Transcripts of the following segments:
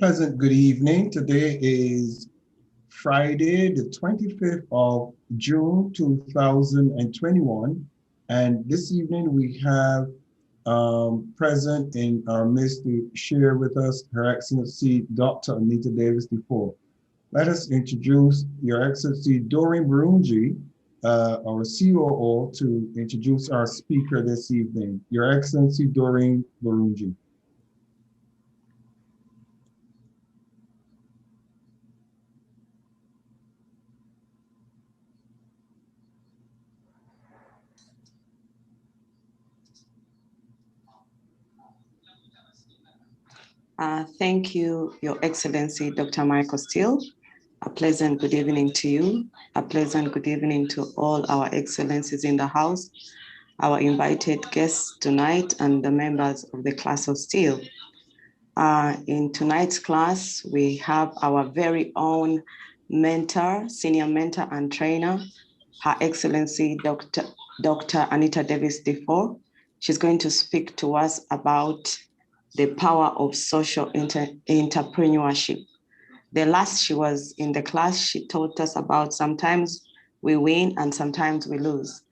Pleasant good evening. Today is Friday, the 25th of June, 2021. And this evening we have present in our midst to share with us Her Excellency Dr. Anita Davis-Defoe. Let us introduce Your Excellency Doreen Burunji, our COO, to introduce our speaker this evening. Your Excellency Doreen Burunji. Thank you, Your Excellency, Dr. Michael Steele. A pleasant good evening to you. A pleasant good evening to all our excellencies in the house, our invited guests tonight, and the members of the class of Steele. In tonight's class, we have our very own mentor, senior mentor and trainer, Her Excellency Dr. Anita Davis-Defoe. She's going to speak to us about the power of social entrepreneurship. The last she was in the class, she taught us about sometimes we win and sometimes we lose.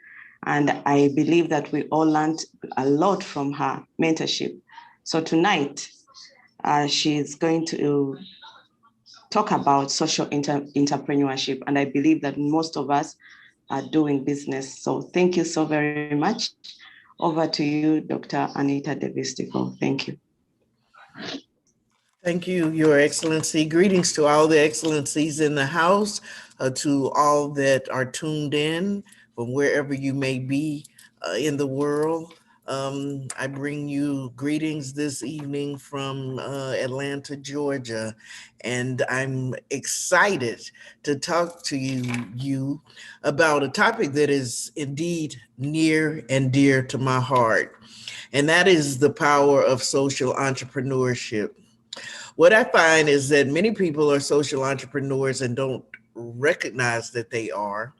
And I believe that we all learned a lot from her mentorship. So tonight, she's going to talk about social entrepreneurship. And I believe that most of us are doing business. So thank you so very much. Over to you, Dr. Anita Davis-Defoe. Thank you. Thank you, Your Excellency. Greetings to all the excellencies in the house, to all that are tuned in from wherever you may be in the world. I bring you greetings this evening from Atlanta, Georgia, and I'm excited to talk to you about a topic that is indeed near and dear to my heart, and that is the power of social entrepreneurship. What I find is that many people are social entrepreneurs and don't recognize that they are.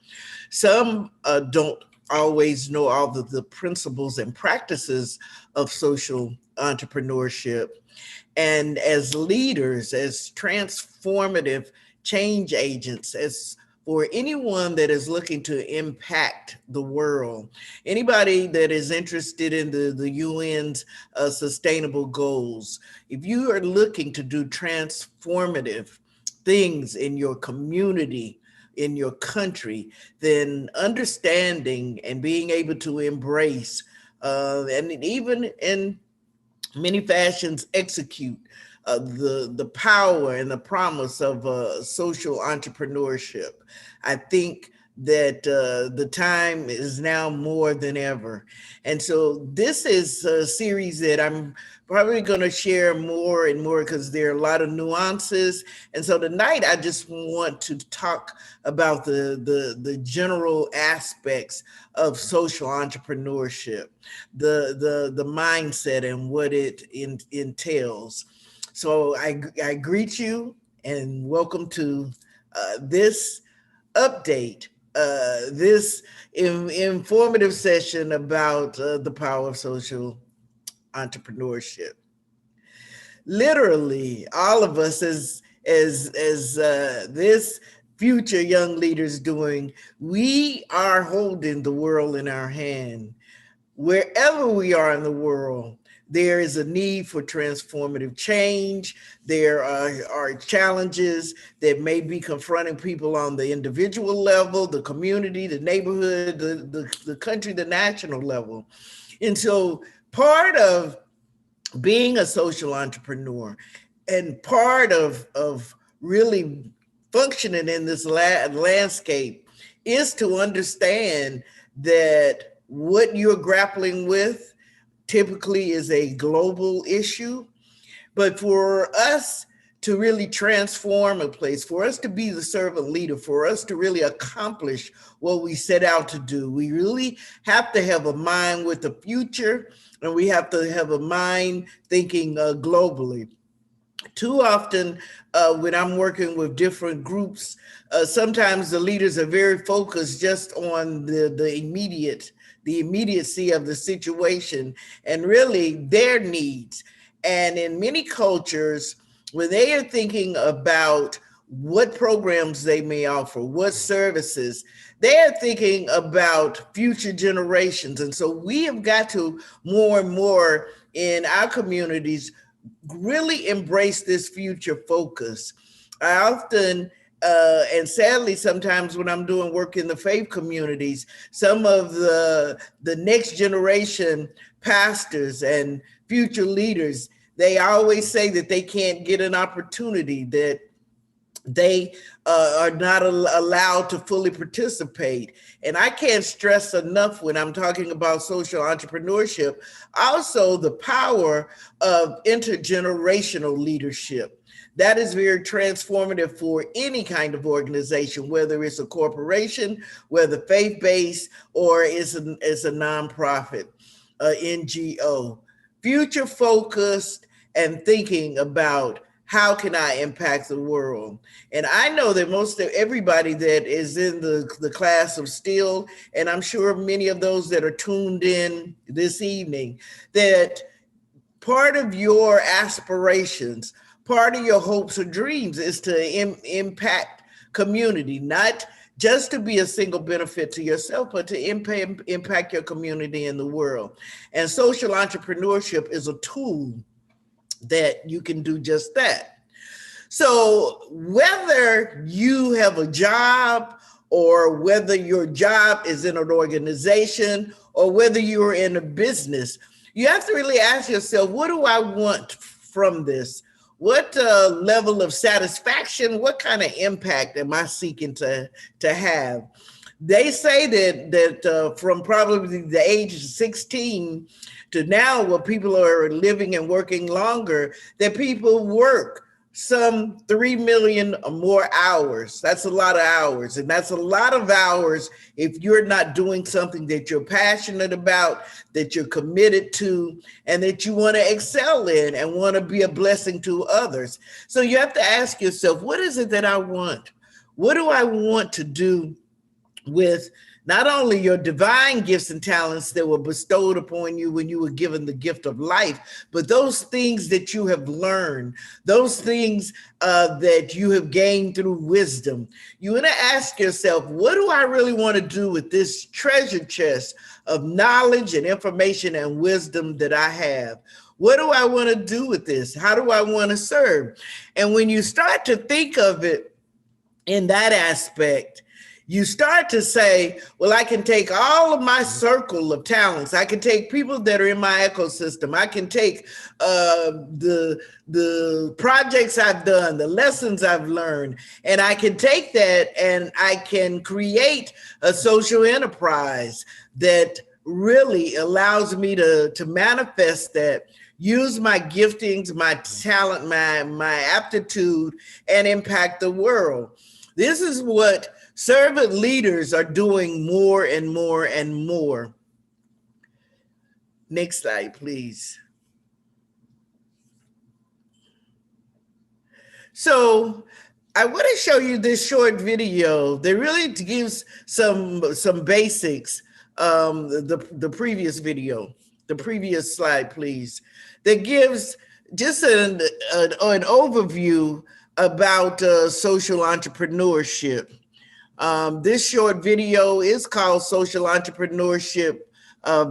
Some don't always know all of the principles and practices of social entrepreneurship. And as leaders, as transformative change agents, as for anyone that is looking to impact the world, anybody that is interested in the UN's sustainable goals, if you are looking to do transformative things in your community, in your country, then understanding and being able to embrace and even in many fashions execute the power and the promise of social entrepreneurship. I think that the time is now more than ever. And so this is a series that I'm probably going to share more and more because there are a lot of nuances. And so tonight I just want to talk about the general aspects of social entrepreneurship, the mindset and what it entails. So I greet you and welcome to this update, this informative session about the power of social entrepreneurship. Literally, all of us as this future young leaders doing, we are holding the world in our hand. Wherever we are in the world, there is a need for transformative change. There are challenges that may be confronting people on the individual level, the community, the neighborhood, the country, the national level. And so part of being a social entrepreneur and part of really functioning in this landscape is to understand that what you're grappling with typically is a global issue. But for us to really transform a place, for us to be the servant leader, for us to really accomplish what we set out to do, we really have to have a mind with the future, and we have to have a mind thinking globally. Too often, when I'm working with different groups, sometimes the leaders are very focused just on the immediacy of the situation and really their needs. And in many cultures, when they are thinking about what programs they may offer, what services, they are thinking about future generations. And so we have got to more and more in our communities really embrace this future focus. I often, and sadly, sometimes when I'm doing work in the faith communities, some of the next generation pastors and future leaders, they always say that they can't get an opportunity, that they are not allowed to fully participate. And I can't stress enough when I'm talking about social entrepreneurship, also the power of intergenerational leadership. That is very transformative for any kind of organization, whether it's a corporation, whether faith-based, or it's a nonprofit, NGO. Future focused and thinking about how can I impact the world? And I know that most of everybody that is in the class of Still, and I'm sure many of those that are tuned in this evening, that part of your aspirations, part of your hopes or dreams is to impact community, not just to be a single benefit to yourself, but to impact your community and the world. And social entrepreneurship is a tool that you can do just that. So whether you have a job or whether your job is in an organization or whether you're in a business, you have to really ask yourself, what do I want from this? What level of satisfaction, what kind of impact am I seeking to have? They say that from probably the age of 16 to now, where people are living and working longer, that people work some 3 million or more hours. That's a lot of hours. And that's a lot of hours if you're not doing something that you're passionate about, that you're committed to, and that you want to excel in and want to be a blessing to others. So you have to ask yourself, what is it that I want? What do I want to do with not only your divine gifts and talents that were bestowed upon you when you were given the gift of life, but those things that you have learned, those things that you have gained through wisdom. You want to ask yourself, what do I really want to do with this treasure chest of knowledge and information and wisdom that I have? What do I want to do with this? How do I want to serve? And when you start to think of it in that aspect, you start to say, well, I can take all of my circle of talents. I can take people that are in my ecosystem. I can take the projects I've done, the lessons I've learned, and I can take that and I can create a social enterprise that really allows me to manifest that, use my giftings, my talent, my aptitude, and impact the world. This is what servant leaders are doing more and more and more. Next slide, please. So I want to show you this short video that really gives some basics. The previous video, the previous slide, please, that gives just an overview about social entrepreneurship. This short video is called Social Entrepreneurship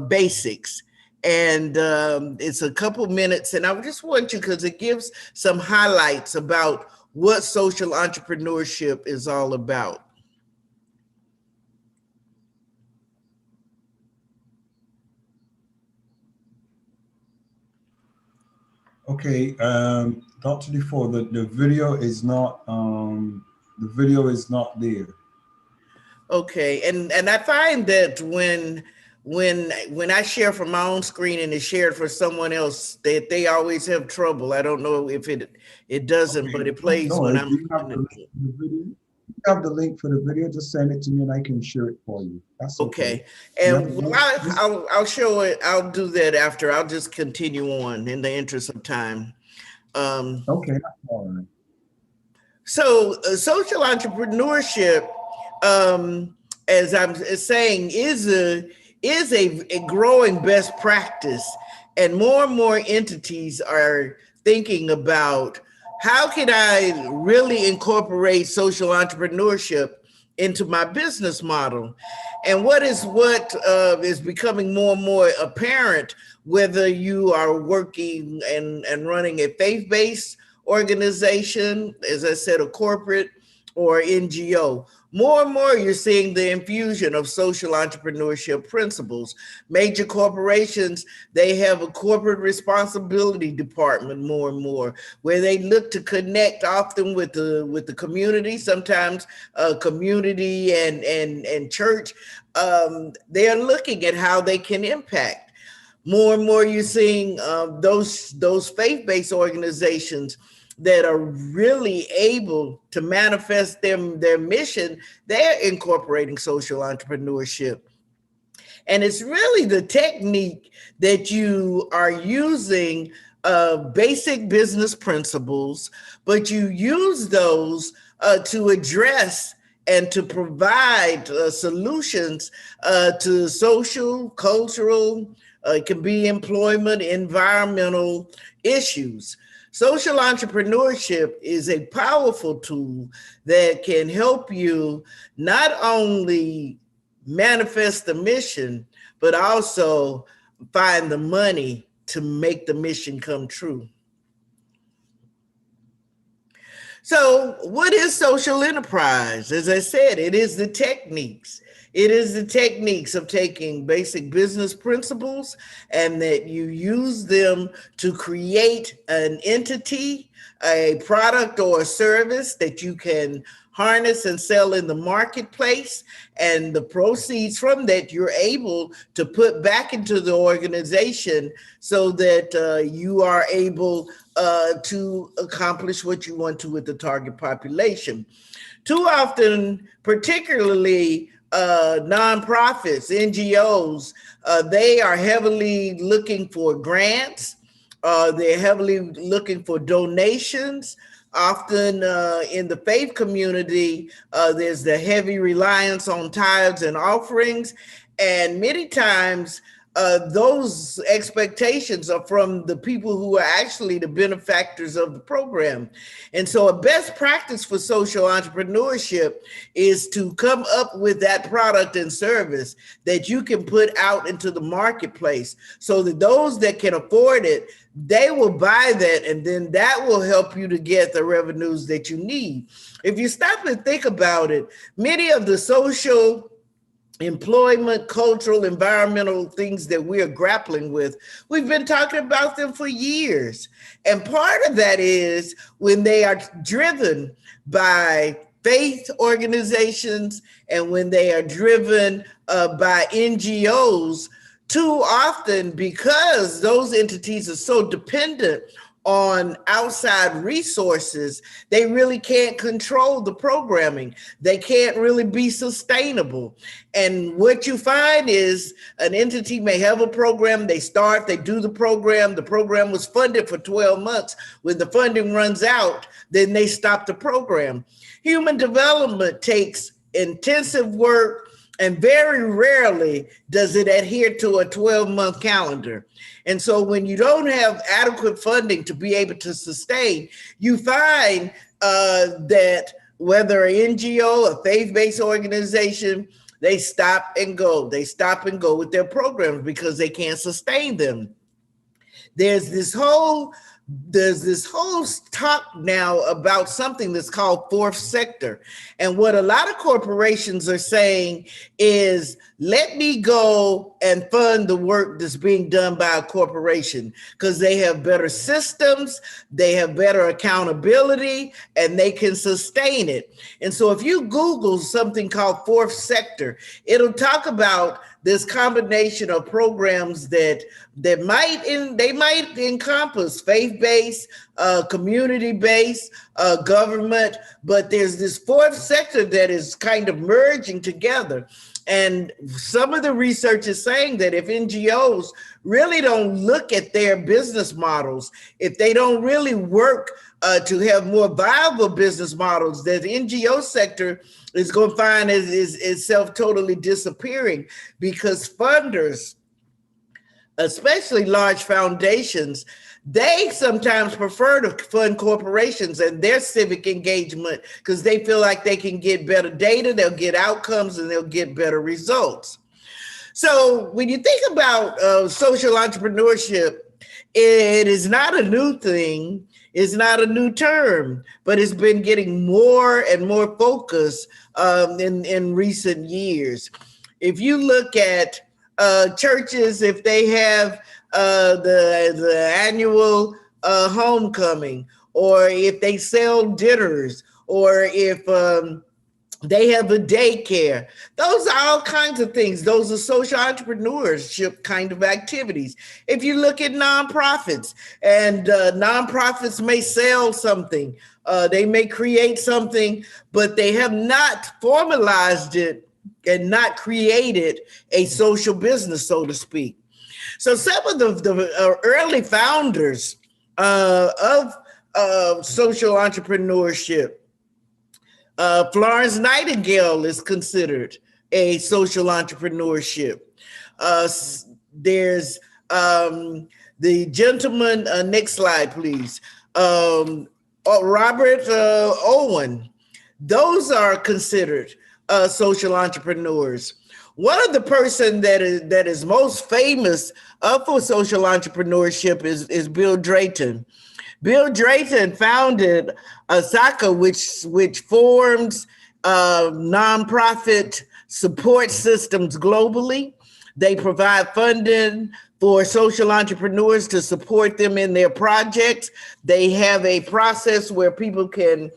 Basics. And it's a couple minutes. And I just want you, because it gives some highlights about what social entrepreneurship is all about. Okay, Dr. Defoe, the video is not there. Okay, and I find that when I share from my own screen and it's shared for someone else, that they always have trouble. I don't know if it doesn't, okay, but it plays when I'm. You have the link for the video, just send it to me and I can share it for you. That's okay. And well, I'll show it. I'll do that after. I'll just continue on in the interest of time. Okay, all right. So social entrepreneurship, as I'm saying, is a growing best practice, and more entities are thinking about how can I really incorporate social entrepreneurship into my business model? And what is becoming more and more apparent, whether you are working and running a faith-based organization, as I said, a corporate or NGO. More and more, you're seeing the infusion of social entrepreneurship principles. Major corporations, they have a corporate responsibility department more and more, where they look to connect often with the community, sometimes community and church. They are looking at how they can impact. More and more, you're seeing those faith-based organizations that are really able to manifest their mission. They're incorporating social entrepreneurship. And it's really the technique that you are using, basic business principles, but you use those to address and to provide solutions to social, cultural, it can be employment, environmental issues. Social entrepreneurship is a powerful tool that can help you not only manifest the mission, but also find the money to make the mission come true. So what is social enterprise? As I said, it is the techniques. It is the techniques of taking basic business principles and that you use them to create an entity, a product or a service that you can harness and sell in the marketplace. And the proceeds from that, you're able to put back into the organization so that you are able to accomplish what you want to with the target population. Too often, particularly nonprofits, NGOs, they are heavily looking for grants. They're heavily looking for donations. Often in the faith community, there's the heavy reliance on tithes and offerings. And many times, those expectations are from the people who are actually the benefactors of the program. And so a best practice for social entrepreneurship is to come up with that product and service that you can put out into the marketplace so that those that can afford it, they will buy that, and then that will help you to get the revenues that you need. If you stop and think about it, many of the social employment, cultural, environmental things that we are grappling with, we've been talking about them for years. And part of that is when they are driven by faith organizations and when they are driven by NGOs, too often, because those entities are so dependent on outside resources, they really can't control the programming. They can't really be sustainable. And what you find is an entity may have a program, they do the program was funded for 12 months. When the funding runs out, then they stop the program. Human development takes intensive work, and very rarely does it adhere to a 12-month calendar. And so when you don't have adequate funding to be able to sustain, you find that whether an NGO, a faith-based organization, they stop and go. They stop and go with their programs because they can't sustain them. There's this whole talk now about something that's called fourth sector. And what a lot of corporations are saying is, let me go and fund the work that's being done by a corporation because they have better systems, they have better accountability, and they can sustain it. And so if you Google something called fourth sector, it'll talk about this combination of programs that might encompass faith-based, community-based, government, but there's this fourth sector that is kind of merging together. And some of the research is saying that if NGOs really don't look at their business models, if they don't really work to have more viable business models, that the NGO sector is going to find itself totally disappearing because funders, especially large foundations, They sometimes prefer to fund corporations and their civic engagement because they feel like they can get better data, they'll get outcomes, and they'll get better results. So when you think about social entrepreneurship, it is not a new thing. It's not a new term, but it's been getting more and more focus in recent years. If you look at churches, if they have the annual homecoming, or if they sell dinners, or if they have a daycare. Those are all kinds of things. Those are social entrepreneurship kind of activities. If you look at nonprofits, and nonprofits may sell something, they may create something, but they have not formalized it and not created a social business, so to speak. So some of the early founders of social entrepreneurship, Florence Nightingale is considered a social entrepreneurship. There's the gentleman, next slide, please. Robert Owen. Those are considered social entrepreneurs. One of the person that is most famous for social entrepreneurship is Bill Drayton. Bill Drayton founded ASACA, which forms nonprofit support systems globally. They provide funding for social entrepreneurs to support them in their projects. They have a process where people can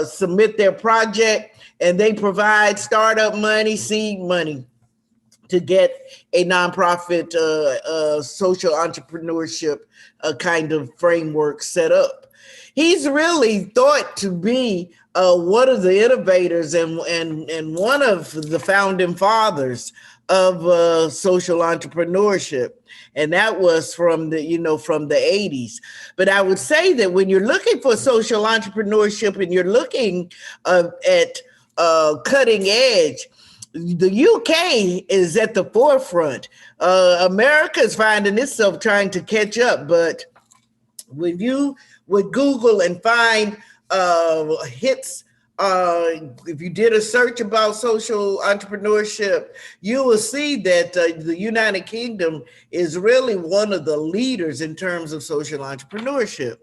submit their project, and they provide startup money, seed money to get a nonprofit social entrepreneurship kind of framework set up. He's really thought to be one of the innovators and one of the founding fathers of social entrepreneurship. And that was from the 80s. But I would say that when you're looking for social entrepreneurship and you're looking at cutting edge, the UK is at the forefront. America is finding itself trying to catch up, but when you would Google and find hits, if you did a search about social entrepreneurship, you will see that the United Kingdom is really one of the leaders in terms of social entrepreneurship.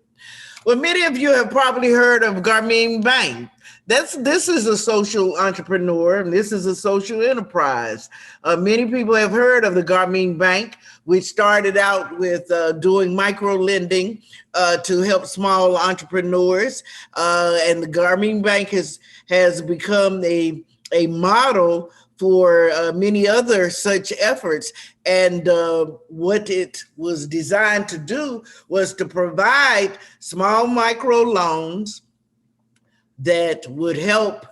Well, many of you have probably heard of Garmin Bank. This is a social entrepreneur, and this is a social enterprise. Many people have heard of the Garmin Bank, which started out with doing micro lending to help small entrepreneurs. And the Garmin Bank has become a model for many other such efforts. And what it was designed to do was to provide small micro loans that would help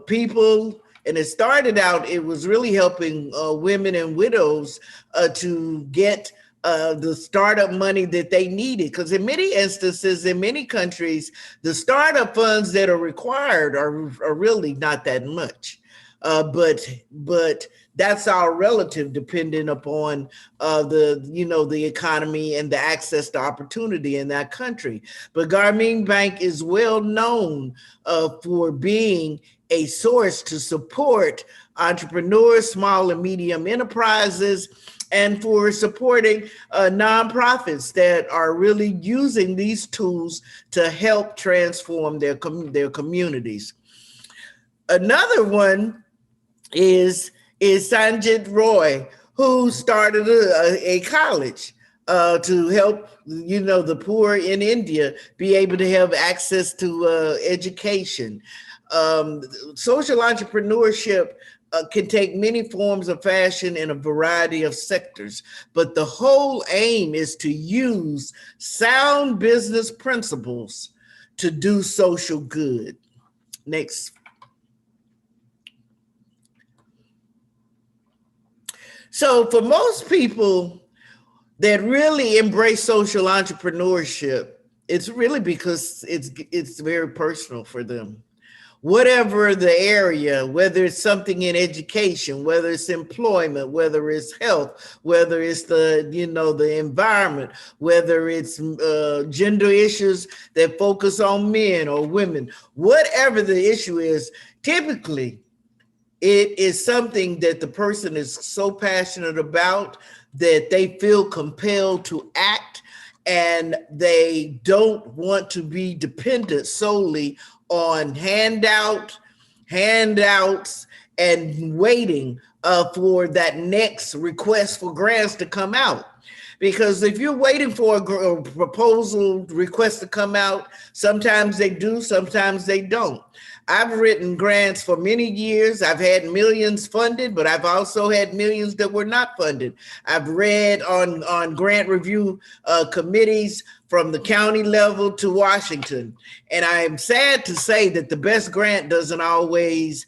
people. And it started out, it was really helping women and widows to get the startup money that they needed. Because in many instances, in many countries, the startup funds that are required are really not that much. But that's all relative, depending upon the economy and the access to opportunity in that country. But Garmin Bank is well known for being a source to support entrepreneurs, small and medium enterprises, and for supporting nonprofits that are really using these tools to help transform their communities. Another one is Sanjit Roy, who started a college to help the poor in India be able to have access to education. Social entrepreneurship can take many forms of fashion in a variety of sectors, but the whole aim is to use sound business principles to do social good. Next. So for most people that really embrace social entrepreneurship, it's really because it's very personal for them. whatever the area, whether it's something in education, whether it's employment, whether it's health, whether it's the environment, whether it's gender issues that focus on men or women, whatever the issue is, typically it is something that the person is so passionate about that they feel compelled to act, and they don't want to be dependent solely on handouts and waiting for that next request for grants to come out. Because if you're waiting for a proposal request to come out, sometimes they do, sometimes they don't. I've written grants for many years. I've had millions funded, but I've also had millions that were not funded. I've read on grant review committees from the county level to Washington. And I am sad to say that the best grant doesn't always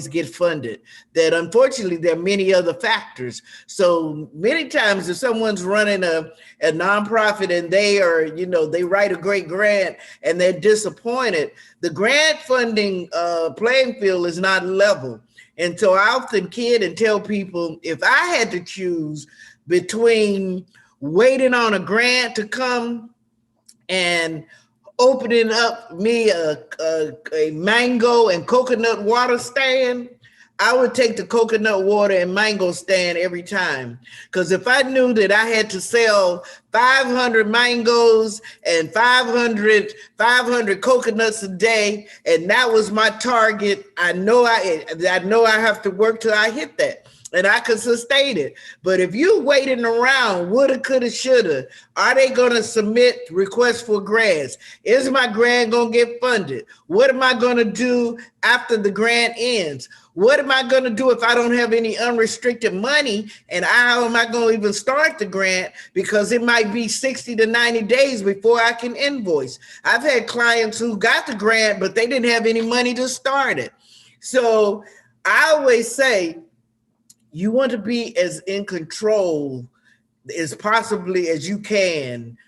get funded, that unfortunately there are many other factors. So many times if someone's running a nonprofit and they write a great grant and they're disappointed, the grant funding playing field is not level. And so I often kid and tell people, if I had to choose between waiting on a grant to come and opening up me a mango and coconut water stand, I would take the coconut water and mango stand every time. Because if I knew that I had to sell 500 mangoes and 500 coconuts a day, and that was my target, I know I have to work till I hit that. And I could sustain it. But if you waiting around, woulda, coulda, shoulda, are they gonna submit requests for grants? Is my grant gonna get funded? What am I gonna do after the grant ends? What am I gonna do if I don't have any unrestricted money? And how am I gonna even start the grant? Because it might be 60 to 90 days before I can invoice. I've had clients who got the grant, but they didn't have any money to start it. So I always say, you want to be as in control as possibly as you can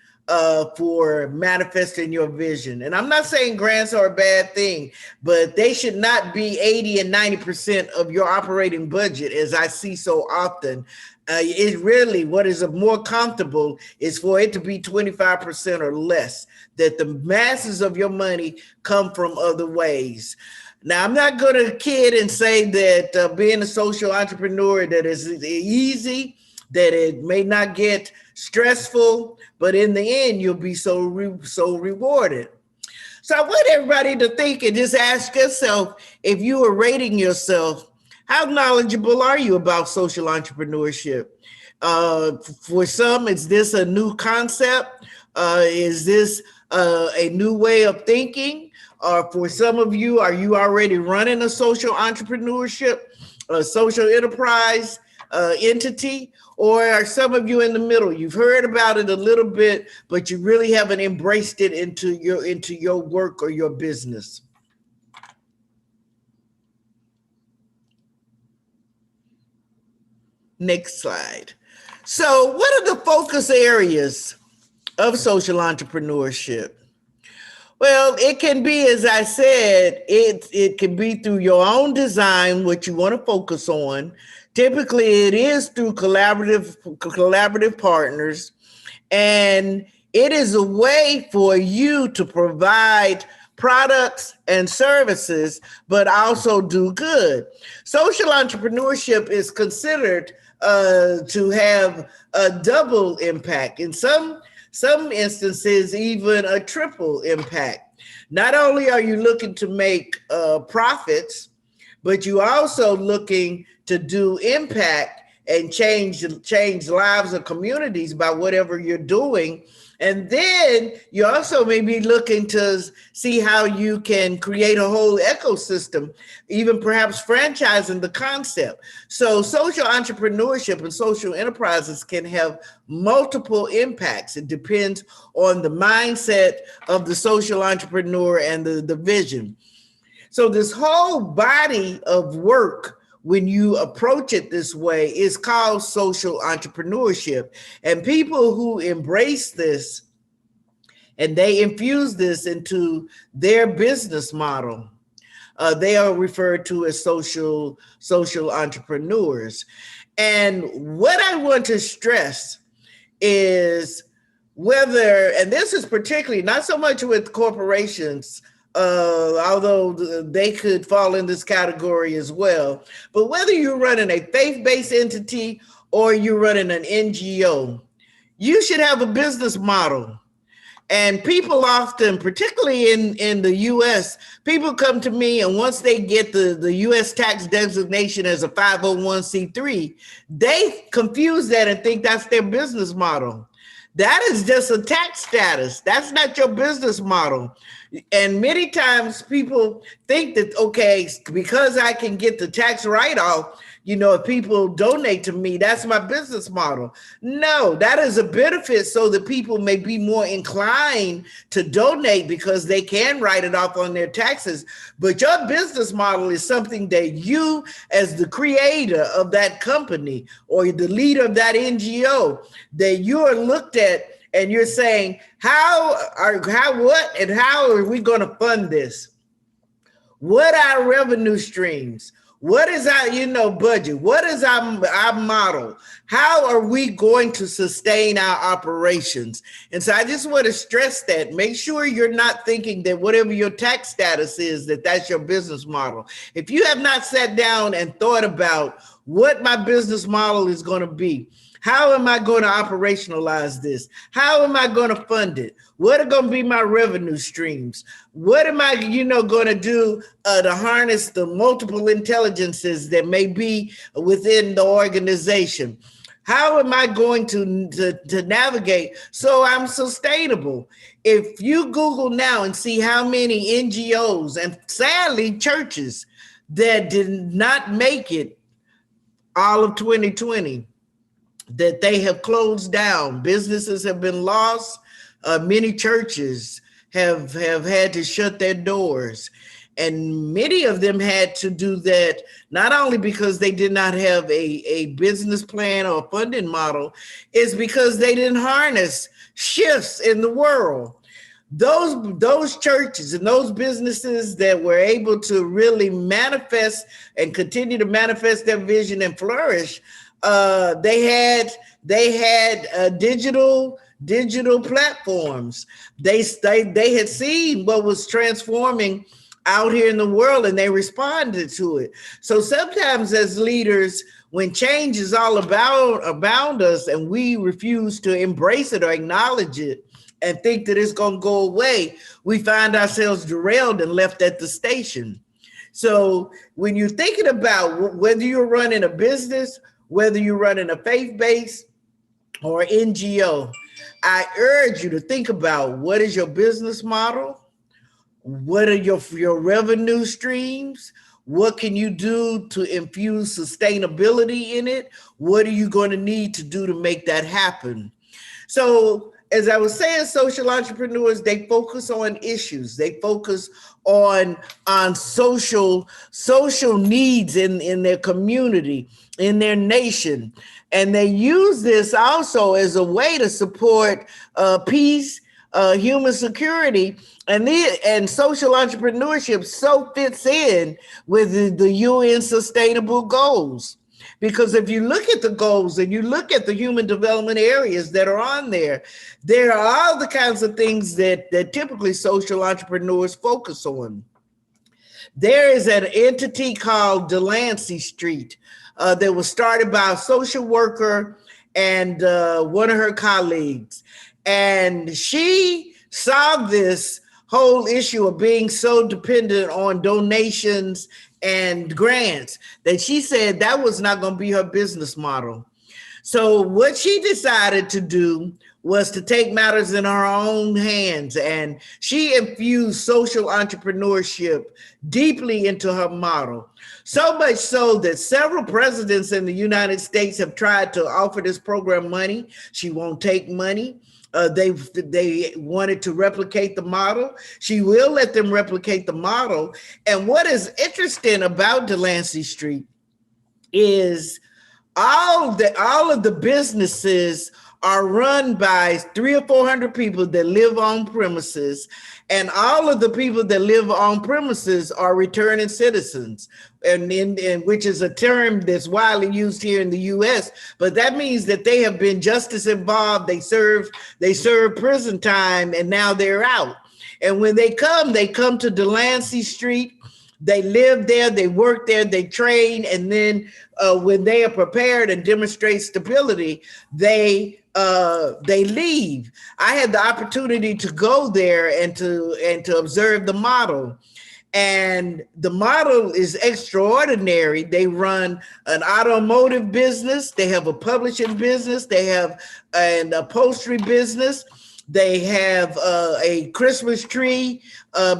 for manifesting your vision. And I'm not saying grants are a bad thing, but they should not be 80 and 90% of your operating budget, as I see so often. It really, what is more comfortable is for it to be 25% or less, that the masses of your money come from other ways. Now, I'm not going to kid and say that being a social entrepreneur, that is easy, that it may not get stressful, but in the end, you'll be so rewarded. So I want everybody to think and just ask yourself, if you were rating yourself, how knowledgeable are you about social entrepreneurship? For some, is this a new concept? Is this a new way of thinking? Or for some of you, are you already running a social entrepreneurship, a social enterprise entity? Or are some of you in the middle? You've heard about it a little bit, but you really haven't embraced it into your work or your business. Next slide. So what are the focus areas of social entrepreneurship? Well, it can be, as I said, it can be through your own design, what you want to focus on. Typically, it is through collaborative partners, and it is a way for you to provide products and services, but also do good. Social entrepreneurship is considered to have a double impact. In some instances, even a triple impact. Not only are you looking to make profits, but you also looking to do impact and change lives of communities by whatever you're doing. And then you also may be looking to see how you can create a whole ecosystem, even perhaps franchising the concept. So social entrepreneurship and social enterprises can have multiple impacts. It depends on the mindset of the social entrepreneur and the vision. So this whole body of work, when you approach it this way, is called social entrepreneurship. And people who embrace this and they infuse this into their business model They are referred to as social entrepreneurs. And what I want to stress is whether, and this is particularly not so much with corporations, although they could fall in this category as well, but whether you're running a faith-based entity or you're running an NGO, you should have a business model. And people often, particularly in the US, people come to me, and once they get the US tax designation as a 501c3, they confuse that and think that's their business model. That is just a tax status. That's not your business model. And many times people think that, okay, because I can get the tax write-off, if people donate to me, that's my business model. No, that is a benefit so that people may be more inclined to donate because they can write it off on their taxes. But your business model is something that you, as the creator of that company or the leader of that NGO, that you are looked at and you're saying, how are we going to fund this? What are our revenue streams? What is our, budget? What is our model? How are we going to sustain our operations? And so I just want to stress that. Make sure you're not thinking that whatever your tax status is, that's your business model. If you have not sat down and thought about what my business model is going to be, how am I going to operationalize this? How am I going to fund it? What are going to be my revenue streams? What am I, going to do to harness the multiple intelligences that may be within the organization? How am I going to navigate so I'm sustainable? If you Google now and see how many NGOs and sadly churches that did not make it all of 2020, that they have closed down, businesses have been lost, many churches have had to shut their doors. And many of them had to do that not only because they did not have a business plan or a funding model, it's because they didn't harness shifts in the world. Those churches and those businesses that were able to really manifest and continue to manifest their vision and flourish, they had digital platforms. They had seen what was transforming out here in the world and they responded to it. So sometimes as leaders, when change is all about us and we refuse to embrace it or acknowledge it and think that it's going to go away, we find ourselves derailed and left at the station. So when you're thinking about whether you're running a business, whether you're running a faith-based or NGO, I urge you to think about what is your business model? What are your revenue streams? What can you do to infuse sustainability in it? What are you going to need to do to make that happen? So as I was saying, social entrepreneurs, they focus on issues. They focus on social needs in their community, in their nation. And they use this also as a way to support peace, human security, and social entrepreneurship so fits in with the UN Sustainable Goals. Because if you look at the goals and you look at the human development areas that are on there are all the kinds of things that typically social entrepreneurs focus on. There is an entity called Delancey Street that was started by a social worker and one of her colleagues. And she saw this whole issue of being so dependent on donations and grants that she said that was not going to be her business model. So what she decided to do was to take matters in her own hands, and she infused social entrepreneurship deeply into her model. So much so that several presidents in the United States have tried to offer this program money. She won't take money. They wanted to replicate the model. She will let them replicate the model. And what is interesting about Delancey Street is all of the businesses are run by 300 or 400 people that live on premises, and all of the people that live on premises are returning citizens, and which is a term that's widely used here in the U.S. But that means that they have been justice involved. They serve prison time, and now they're out. And when they come to Delancey Street. They live there, they work there, they train, and then when they are prepared and demonstrate stability, they leave. I had the opportunity to go there and to observe the model. And the model is extraordinary. They run an automotive business, they have a publishing business, they have an upholstery business. They have a Christmas tree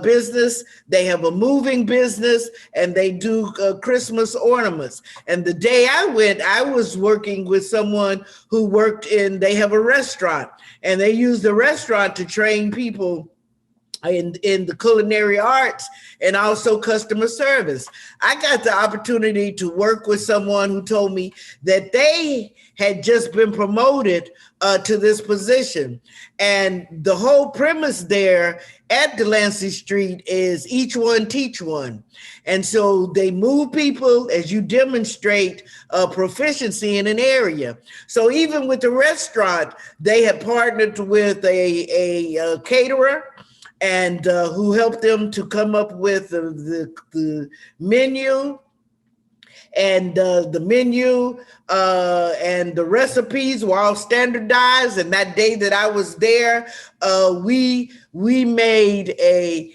business. They have a moving business, and they do Christmas ornaments. And the day I went, I was working with someone who worked they have a restaurant, and they use the restaurant to train people in the culinary arts and also customer service. I got the opportunity to work with someone who told me that they had just been promoted to this position. And the whole premise there at Delancey Street is each one teach one. And so they move people as you demonstrate proficiency in an area. So even with the restaurant, they had partnered with a caterer, and who helped them to come up with the menu, and the menu and the recipes were all standardized. And that day that I was there, we made a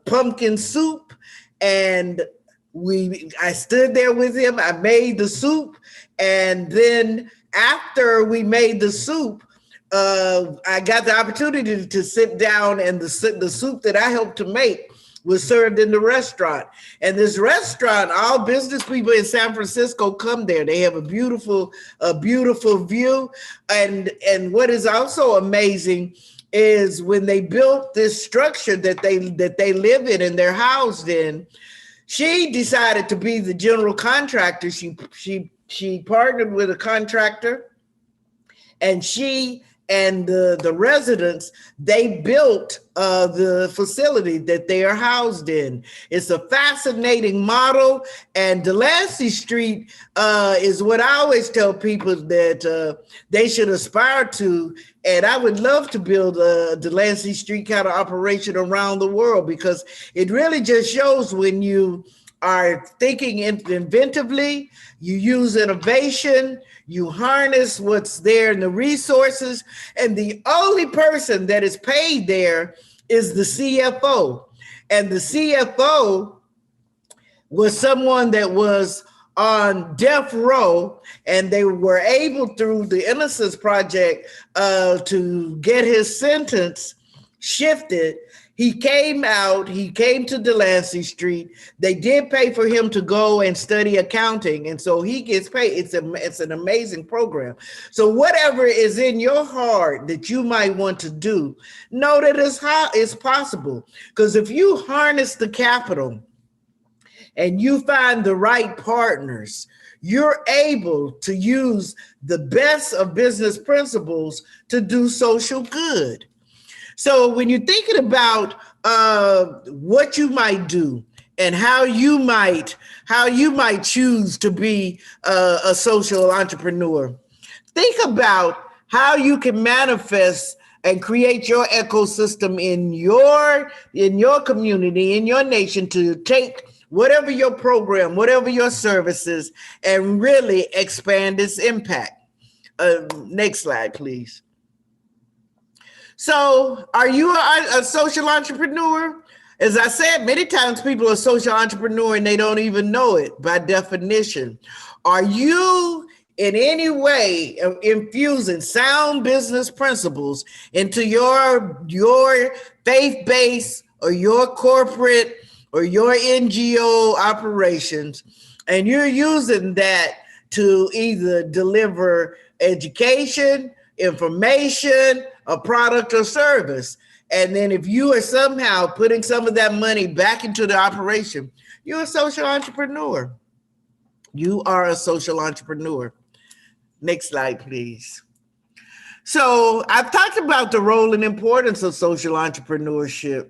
pumpkin soup, and I stood there with him. I made the soup, and then after we made the soup, I got the opportunity to sit down, and the soup that I helped to make was served in the restaurant. And this restaurant, all business people in San Francisco come there. They have a beautiful view. And what is also amazing is when they built this structure that they live in and they're housed in, she decided to be the general contractor. She partnered with a contractor, and she and the residents, they built the facility that they are housed in. It's a fascinating model, and Delancey Street is what I always tell people that they should aspire to. And I would love to build a Delancey Street kind of operation around the world, because it really just shows when you are thinking inventively, you use innovation, you harness what's there in the resources, and the only person that is paid there is the CFO. And the CFO was someone that was on death row, and they were able, through the Innocence Project, to get his sentence shifted. He came out, he came to Delancey Street. They did pay for him to go and study accounting, and so he gets paid. It's an amazing program. So whatever is in your heart that you might want to do, know that it's possible. Because if you harness the capital and you find the right partners, you're able to use the best of business principles to do social good. So when you're thinking about what you might do and how you might choose to be a social entrepreneur, think about how you can manifest and create your ecosystem in your community, in your nation, to take whatever your program, whatever your services, and really expand its impact. Next slide, please. So are you a social entrepreneur? As I said, many times people are social entrepreneur and they don't even know it by definition. Are you in any way infusing sound business principles into your faith-based or your corporate or your NGO operations, and you're using that to either deliver education, information, a product or service? And then if you are somehow putting some of that money back into the operation, you're a social entrepreneur. You are a social entrepreneur. Next slide, please. So I've talked about the role and importance of social entrepreneurship,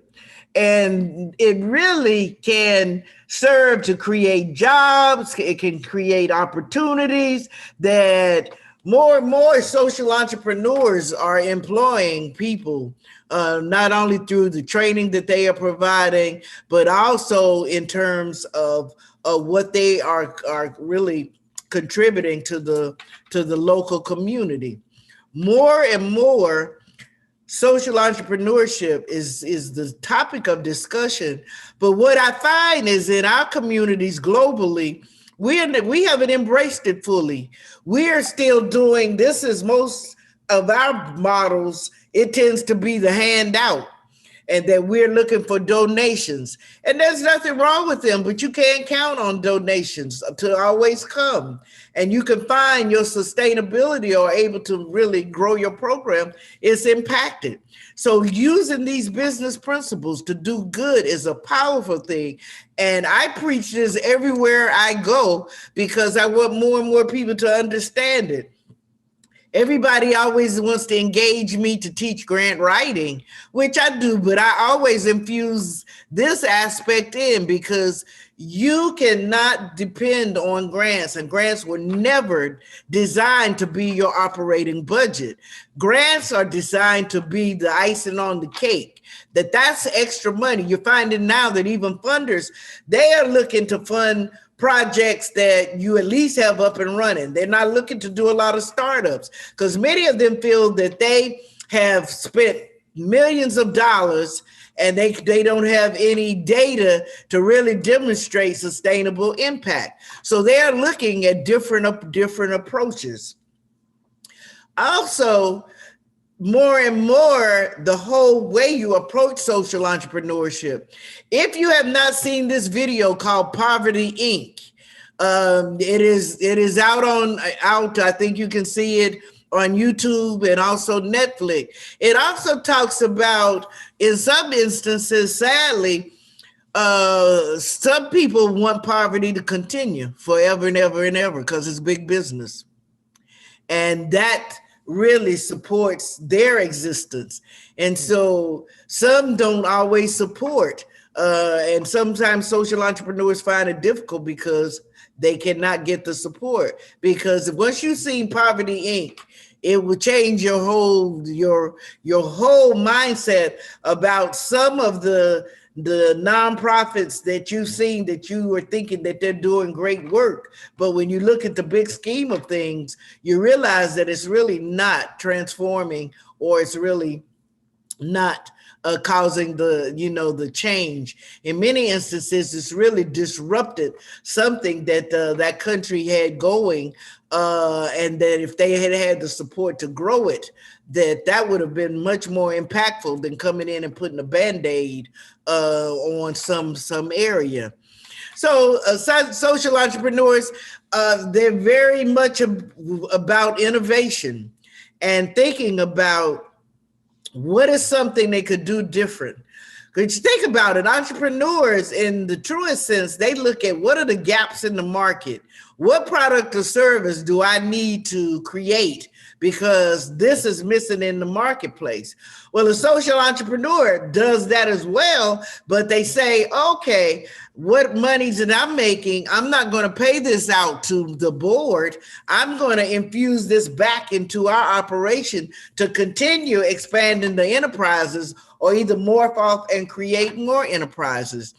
and it really can serve to create jobs. It can create opportunities that more and more social entrepreneurs are employing people, not only through the training that they are providing, but also in terms of what they are really contributing to the local community. More and more, social entrepreneurship is the topic of discussion. But what I find is in our communities globally, we haven't embraced it fully. We are still doing this. Is most of our models, it tends to be the handout, and that we're looking for donations. And there's nothing wrong with them, but you can't count on donations to always come. And you can find your sustainability or able to really grow your program is impacted. So using these business principles to do good is a powerful thing. And I preach this everywhere I go because I want more and more people to understand it. Everybody always wants to engage me to teach grant writing, which I do, but I always infuse this aspect in because you cannot depend on grants, and grants were never designed to be your operating budget. Grants are designed to be the icing on the cake, that's extra money. You're finding now that even funders, they are looking to fund projects that you at least have up and running. They're not looking to do a lot of startups because many of them feel that they have spent millions of dollars and they don't have any data to really demonstrate sustainable impact. So they're looking at different approaches. Also, more and more, the whole way you approach social entrepreneurship. If you have not seen this video called Poverty Inc., it is out. I think you can see it on YouTube and also Netflix. It also talks about, in some instances, sadly, some people want poverty to continue forever and ever and ever because it's big business. And that really supports their existence. And so some don't always support. And sometimes social entrepreneurs find it difficult because they cannot get the support. Because once you've seen Poverty Inc., it will change your whole mindset about some of the nonprofits that you've seen that you were thinking that they're doing great work. But when you look at the big scheme of things, you realize that it's really not transforming, or it's really not causing the change. In many instances, it's really disrupted something that that country had going, and that if they had had the support to grow it, that would have been much more impactful than coming in and putting a Band-Aid on some area. So social entrepreneurs, they're very much about innovation and thinking about what is something they could do different. Because you think about it, entrepreneurs in the truest sense, they look at what are the gaps in the market? What product or service do I need to create because this is missing in the marketplace? Well, a social entrepreneur does that as well, but they say, okay, what monies that I'm making, I'm not going to pay this out to the board. I'm going to infuse this back into our operation to continue expanding the enterprises, or either morph off and create more enterprises.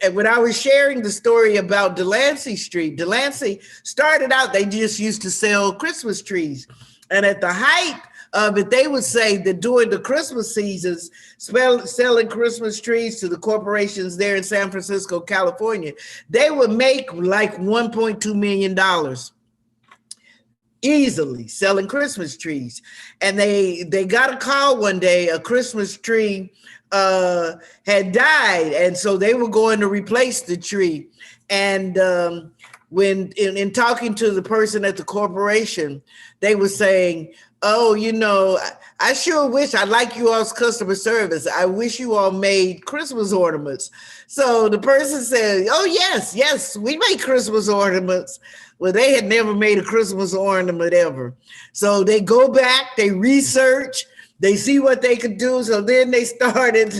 And when I was sharing the story about Delancey Street, Delancey started out, they just used to sell Christmas trees. And at the height of it, they would say that during the Christmas seasons, selling Christmas trees to the corporations there in San Francisco, California, they would make like $1.2 million easily selling Christmas trees. And they got a call one day, a Christmas tree had died. And so they were going to replace the tree. And when in talking to the person at the corporation, they were saying, Oh, I sure wish I like you all's customer service. I wish you all made Christmas ornaments. So the person said, oh, yes, we make Christmas ornaments. Well, they had never made a Christmas ornament ever. So they go back, they research, they see what they could do. So then they started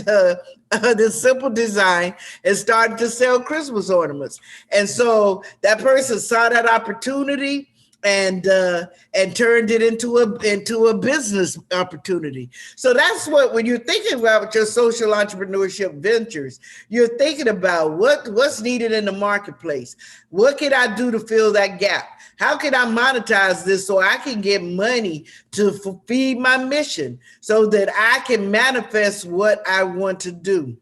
this simple design and started to sell Christmas ornaments. And so that person saw that opportunity and turned it into a business opportunity. So that's what, when you're thinking about your social entrepreneurship ventures, you're thinking about what's needed in the marketplace. What can I do to fill that gap? How can I monetize this so I can get money to feed my mission so that I can manifest what I want to do?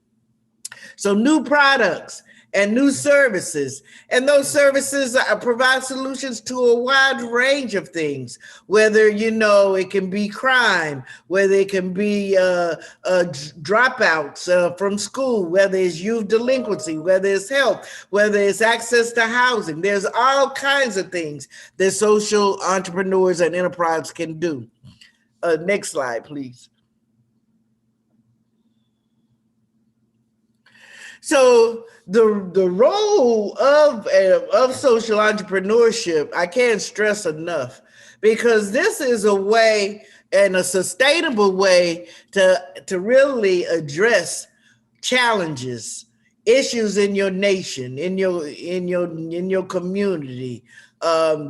So new products and new services. And those services provide solutions to a wide range of things, whether, it can be crime, whether it can be dropouts from school, whether it's youth delinquency, whether it's health, whether it's access to housing. There's all kinds of things that social entrepreneurs and enterprises can do. Next slide, please. So the role of social entrepreneurship, I can't stress enough, because this is a way and a sustainable way to really address challenges, issues in your nation, in your community.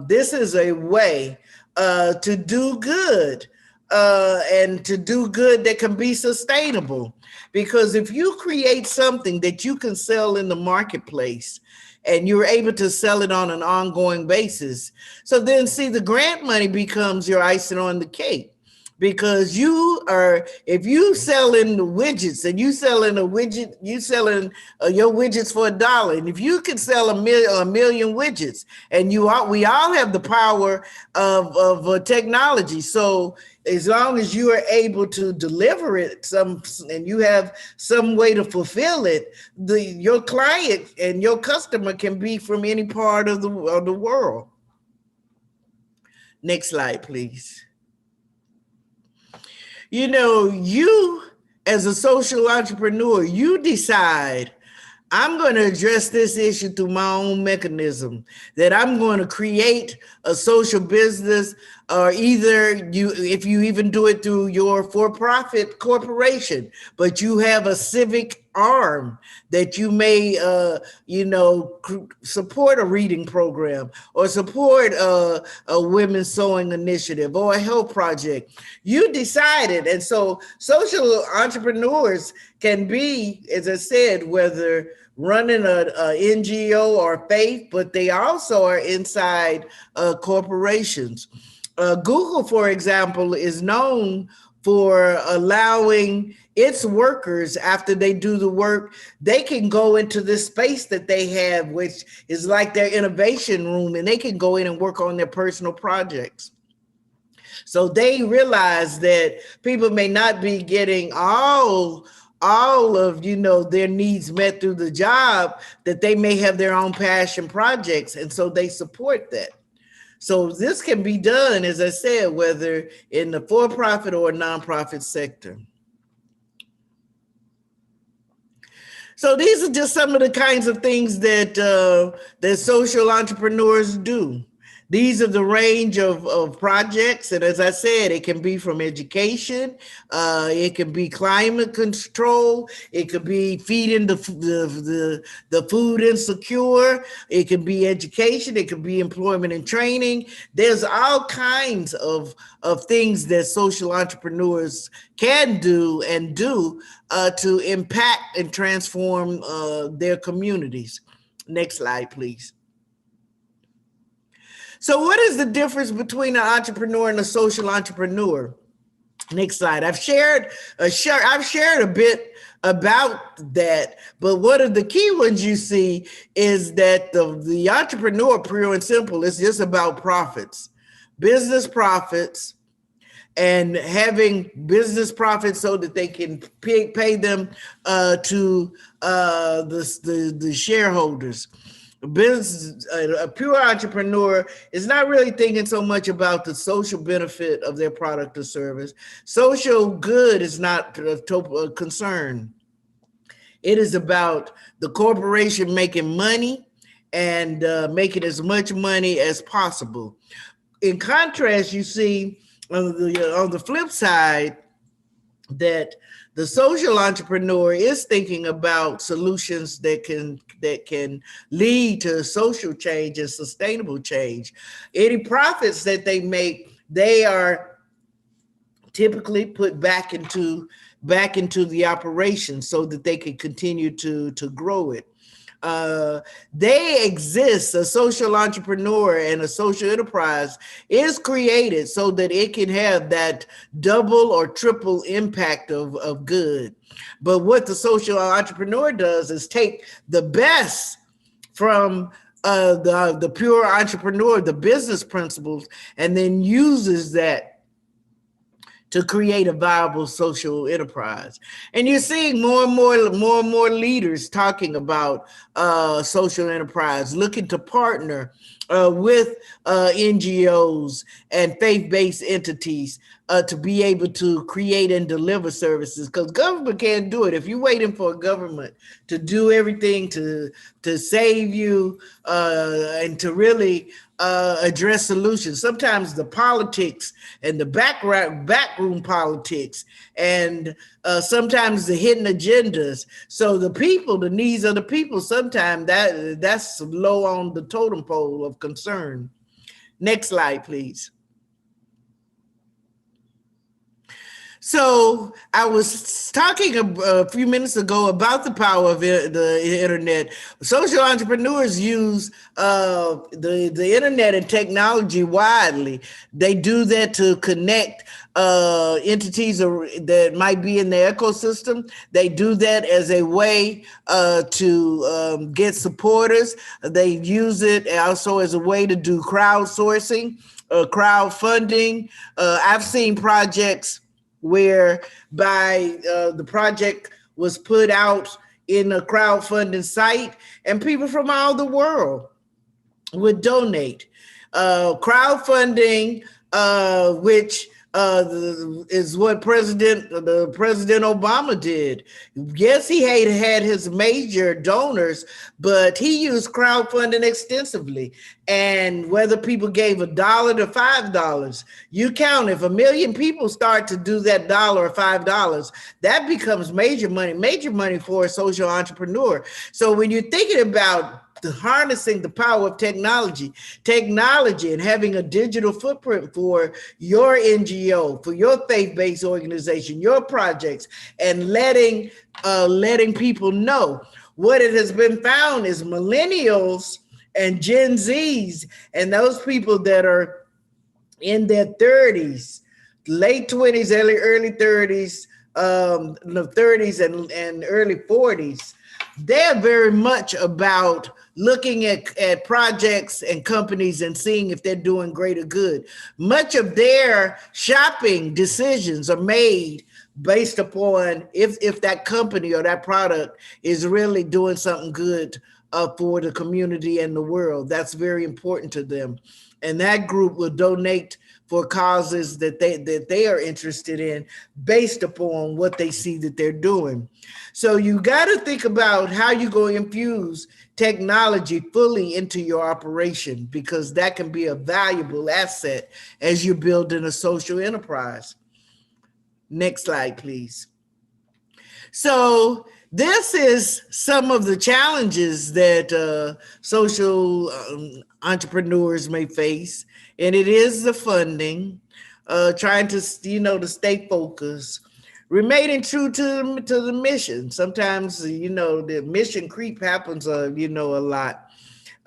This is a way to do good, and to do good that can be sustainable. Because if you create something that you can sell in the marketplace and you're able to sell it on an ongoing basis, so then see, the grant money becomes your icing on the cake. Because if you selling the widgets and you selling your widgets for $1, and if you can sell a million widgets, and we all have the power of technology. So as long as you are able to deliver it and you have some way to fulfill it, your client and your customer can be from any part of the world. Next slide, please. You as a social entrepreneur, you decide, I'm going to address this issue through my own mechanism, that I'm going to create a social business, or if you even do it through your for-profit corporation, but you have a civic arm that you may, support a reading program, or support a women's sewing initiative, or a health project. You decided. And so social entrepreneurs can be, as I said, whether running a NGO or faith, but they also are inside corporations. Google, for example, is known for allowing its workers, after they do the work, they can go into this space that they have, which is like their innovation room, and they can go in and work on their personal projects. So they realize that people may not be getting all of their needs met through the job, that they may have their own passion projects, and so they support that. So this can be done, as I said, whether in the for-profit or nonprofit sector. So these are just some of the kinds of things that social entrepreneurs do. These are the range of projects. And as I said, it can be from education, it can be climate control, it could be feeding the food insecure, it can be education, it could be employment and training. There's all kinds of things that social entrepreneurs can do and do to impact and transform their communities. Next slide, please. So what is the difference between an entrepreneur and a social entrepreneur? Next slide. I've shared a bit about that, but one of the key ones you see is that the entrepreneur, pure and simple, is just about profits, business profits, and having business profits so that they can pay them to the shareholders. Business, a pure entrepreneur is not really thinking so much about the social benefit of their product or service. Social good is not a concern. It is about the corporation making money and making as much money as possible. In contrast, you see on the flip side that the social entrepreneur is thinking about solutions that can lead to social change and sustainable change. Any profits that they make, they are typically put back into the operation so that they can continue to grow it. They exist. A social entrepreneur and a social enterprise is created so that it can have that double or triple impact of good. But what the social entrepreneur does is take the best from the pure entrepreneur, the business principles, and then uses that to create a viable social enterprise. And you're seeing more and more leaders talking about social enterprise, looking to partner with NGOs and faith-based entities to be able to create and deliver services, because government can't do it. If you're waiting for a government to do everything to save you and to really address solutions, sometimes the politics and the backroom politics and sometimes the hidden agendas. So the people, the needs of the people, sometimes that's low on the totem pole of concern. Next slide, please. So I was talking a few minutes ago about the power of the internet. Social entrepreneurs use the internet and technology widely. They do that to connect entities that might be in their ecosystem. They do that as a way to get supporters. They use it also as a way to do crowdsourcing, crowdfunding. I've seen projects whereby the project was put out in a crowdfunding site and people from all the world would donate. Crowdfunding, which is what President Obama did. Yes, he had his major donors, but he used crowdfunding extensively. And whether people gave $1 to $5, you count, if 1 million people start to do that $1 or $5, that becomes major money for a social entrepreneur. So when you're thinking about harnessing the power of technology and having a digital footprint for your NGO, for your faith-based organization, your projects, and letting people know. What it has been found is millennials and Gen Zs and those people that are in their 30s, late 20s, early 30s, 30s and early 40s, they're very much about looking at projects and companies and seeing if they're doing greater good. Much of their shopping decisions are made based upon if that company or that product is really doing something good for the community and the world. That's very important to them. And that group will donate for causes that they are interested in based upon what they see that they're doing. So you got to think about how you're going to infuse technology fully into your operation, because that can be a valuable asset as you're building a social enterprise. Next slide, please. So this is some of the challenges that social entrepreneurs may face, and it is the funding, trying to to stay focused, remaining true to the mission. Sometimes the mission creep happens a lot.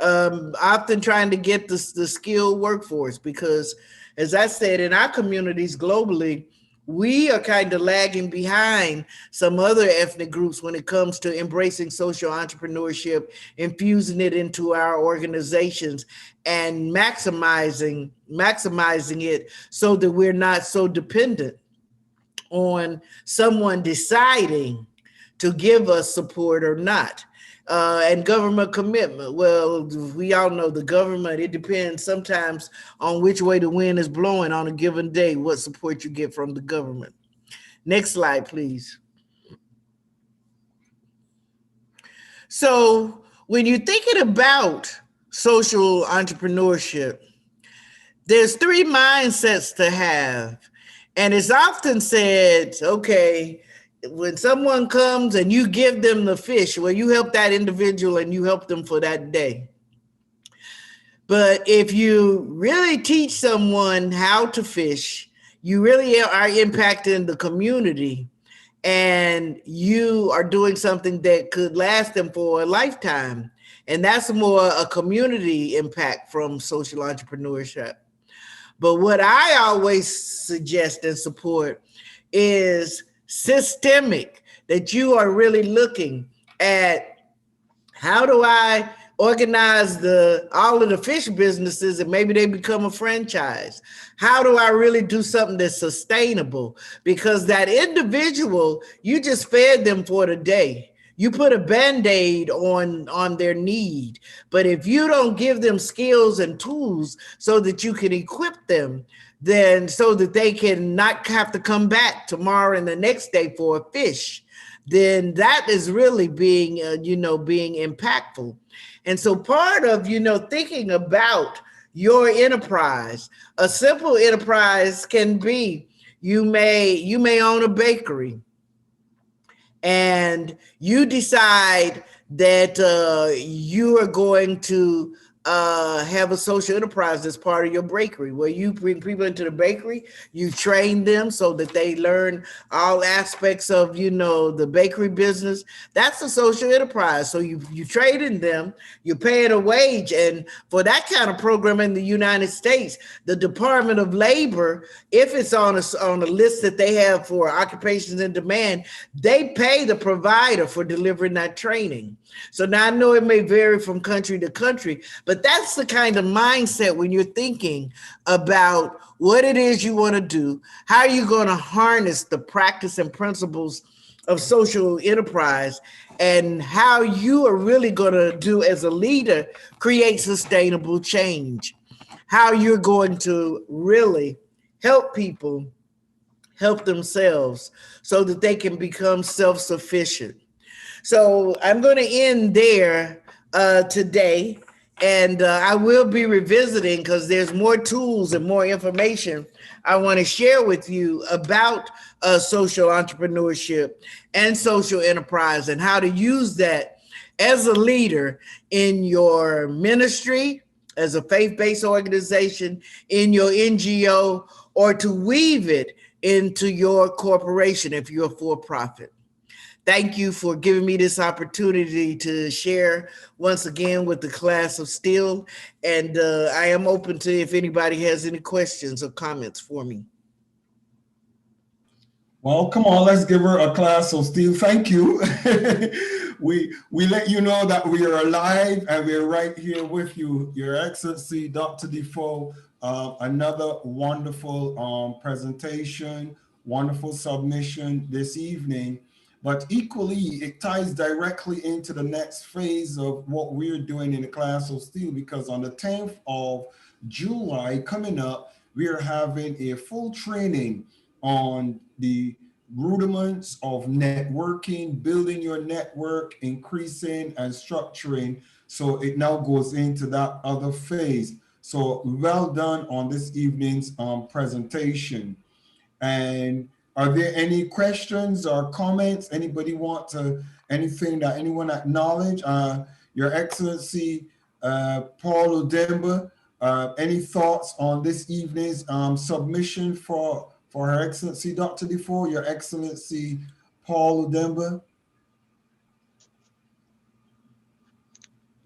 Often trying to get the skilled workforce, because as I said, in our communities globally, we are kind of lagging behind some other ethnic groups when it comes to embracing social entrepreneurship, infusing it into our organizations, and maximizing it so that we're not so dependent on someone deciding to give us support or not. And government commitment. Well, we all know the government, it depends sometimes on which way the wind is blowing on a given day, what support you get from the government. Next slide, please. So when you're thinking about social entrepreneurship, there's three mindsets to have. And it's often said, okay, when someone comes and you give them the fish, well, you help that individual and you help them for that day. But if you really teach someone how to fish, you really are impacting the community, and you are doing something that could last them for a lifetime. And that's more a community impact from social entrepreneurship. But what I always suggest and support is systemic, that you are really looking at how do I organize all of the fish businesses and maybe they become a franchise? How do I really do something that's sustainable? Because that individual, you just fed them for the day. You put a Band-Aid on their need. But if you don't give them skills and tools so that you can equip them, then so that they can not have to come back tomorrow and the next day for a fish, then that is really being, being impactful. And so part of, thinking about your enterprise, a simple enterprise can be, you may own a bakery, and you decide that you are going to have a social enterprise as part of your bakery, where you bring people into the bakery, you train them so that they learn all aspects of, the bakery business. That's a social enterprise. So you training them, you're paying a wage. And for that kind of program in the United States, the Department of Labor, if it's on a list that they have for occupations in demand, they pay the provider for delivering that training. So now I know it may vary from country to country, but that's the kind of mindset when you're thinking about what it is you want to do, how are you going to harness the practice and principles of social enterprise, and how you are really going to do as a leader, create sustainable change, how you're going to really help people help themselves so that they can become self-sufficient. So I'm going to end there today, and I will be revisiting because there's more tools and more information I want to share with you about social entrepreneurship and social enterprise and how to use that as a leader in your ministry, as a faith-based organization, in your NGO, or to weave it into your corporation if you're a for-profit. Thank you for giving me this opportunity to share once again with the class of Steel. And I am open to if anybody has any questions or comments for me. Well, come on, let's give her a class of Steel. Thank you. we let you know that we are alive and we're right here with you, Your Excellency, Dr. Defoe. Another wonderful presentation, wonderful submission this evening. But equally, it ties directly into the next phase of what we're doing in the class of Steel, because on the 10th of July coming up, we're having a full training on the rudiments of networking, building your network, increasing and structuring. So it now goes into that other phase. So well done on this evening's presentation. And are there any questions or comments? Anybody want to, anything that anyone acknowledge? Your Excellency, Paul Udemba, any thoughts on this evening's submission for Her Excellency Dr. Defoe, Your Excellency Paul Udemba?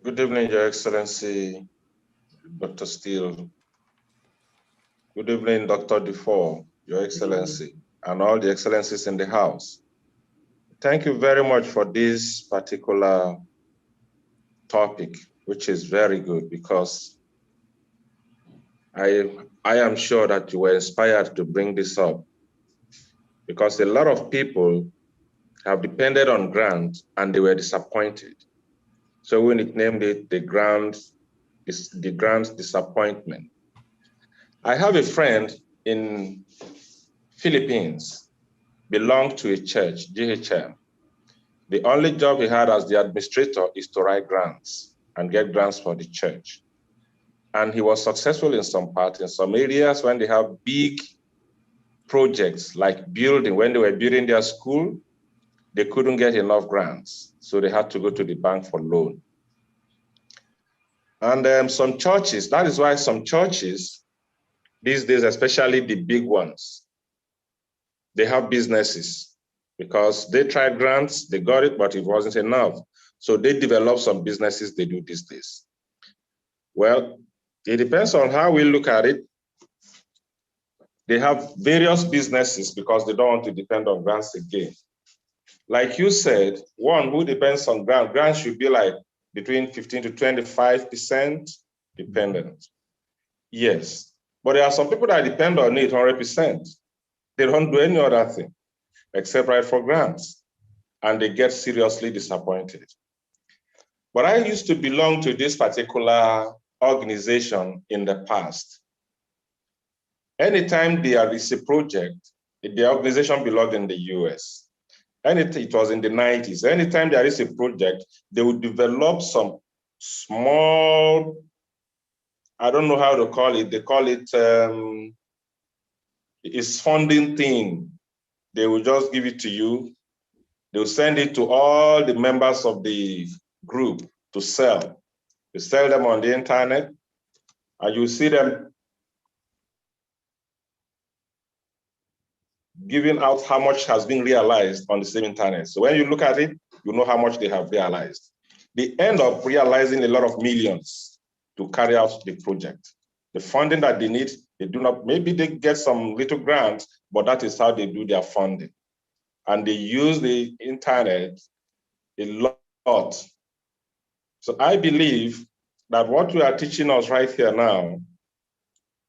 Good evening, Your Excellency, Dr. Steele. Good evening, Dr. Defoe, Your Excellency, and all the excellencies in the house. Thank you very much for this particular topic, which is very good, because I am sure that you were inspired to bring this up, because a lot of people have depended on grants and they were disappointed. So we nicknamed it the Grand Disappointment. I have a friend in Philippines, belonged to a church, GHM. The only job he had as the administrator is to write grants and get grants for the church. And he was successful in some parts. In some areas, when they have big projects like building, when they were building their school, they couldn't get enough grants. So they had to go to the bank for loan. And some churches, that is why some churches these days, especially the big ones, they have businesses because they tried grants, they got it, but it wasn't enough. So they develop some businesses they do these days. Well, it depends on how we look at it. They have various businesses because they don't want to depend on grants again. Like you said, one who depends on grants should be like between 15 to 25% dependent. Yes, but there are some people that depend on it 100%. They don't do any other thing except write for grants, and they get seriously disappointed. But I used to belong to this particular organization in the past. Anytime there is a project, the organization belonged in the US. And it was in the 90s. Anytime there is a project, they would develop some small, I don't know how to call it. They call it, it's funding thing. They will just give it to you. They'll send it to all the members of the group to sell. You sell them on the internet, and you see them giving out how much has been realized on the same internet. So when you look at it, you know how much they have realized. They end up realizing a lot of millions to carry out the project. The funding that they need, they do not, maybe they get some little grants, but that is how they do their funding. And they use the internet a lot. So I believe that what we are teaching us right here now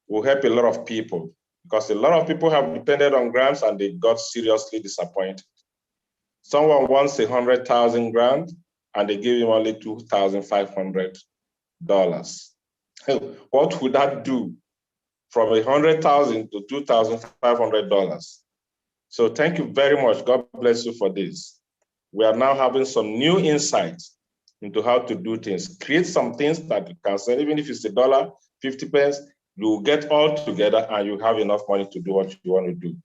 will help a lot of people, because a lot of people have depended on grants and they got seriously disappointed. Someone wants 100,000 grant and they give him only $2,500. What would that do from 100,000 to $2,500? So thank you very much. God bless you for this. We are now having some new insights into how to do things. Create some things that you can sell, even if it's $1, 50 pence, you will get all together and you have enough money to do what you want to do.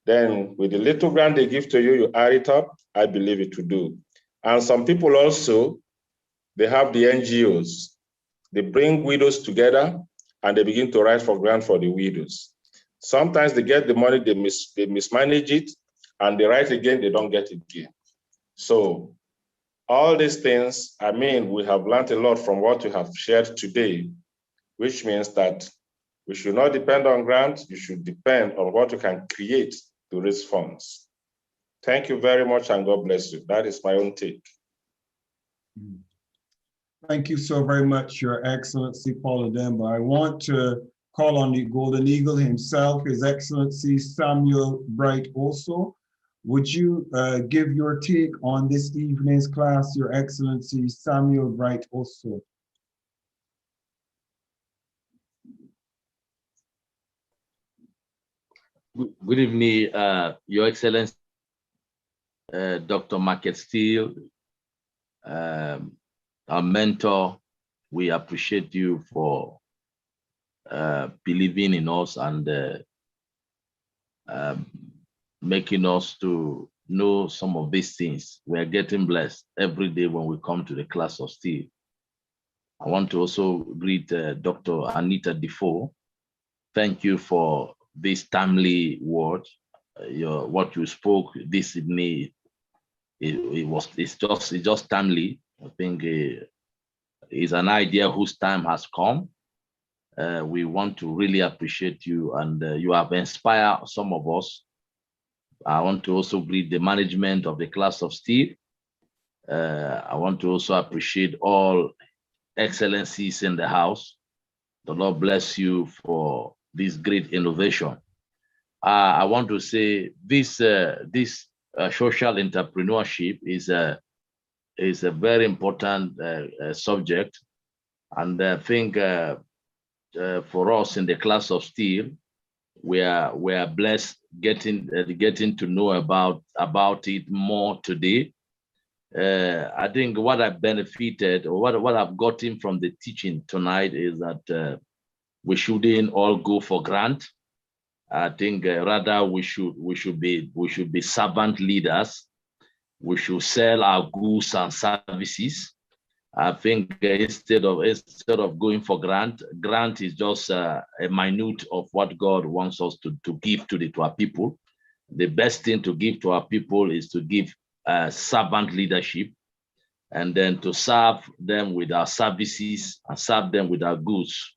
Then with the little grant they give to you, you add it up, I believe it will do. And some people also, they have the NGOs. They bring widows together and they begin to write for grant for the widows. Sometimes they get the money, they mismanage it, and they write again, they don't get it again. So all these things, I mean, we have learned a lot from what you have shared today, which means that we should not depend on grants, you should depend on what you can create to raise funds. Thank you very much and God bless you. That is my own take. Thank you so very much, Your Excellency Paul Ademba. I want to call on the Golden Eagle himself, His Excellency Samuel Bright also. Would you give your take on this evening's class, Your Excellency Samuel Bright also? Good evening, Your Excellency, Dr. Market Steele, our mentor. We appreciate you for believing in us and making us to know some of these things. We are getting blessed every day when we come to the class of Steel. I want to also greet Dr. Anita Davis-Defoe. Thank you for this timely word. What you spoke this evening, it's just timely. I think it's an idea whose time has come. We want to really appreciate you, and you have inspired some of us. I want to also greet the management of the class of Steel. I want to also appreciate all excellencies in the house. The Lord bless you for this great innovation. I want to say this social entrepreneurship is is a very important subject. And I think for us in the class of steel, we are blessed getting to know about it more today. I think what I benefited, or what I've gotten from the teaching tonight, is that we shouldn't all go for grant. I think rather we should be servant leaders. We should sell our goods and services. I think instead of going for grant is just a minute of what God wants us to give to our people. The best thing to give to our people is to give servant leadership, and then to serve them with our services and serve them with our goods.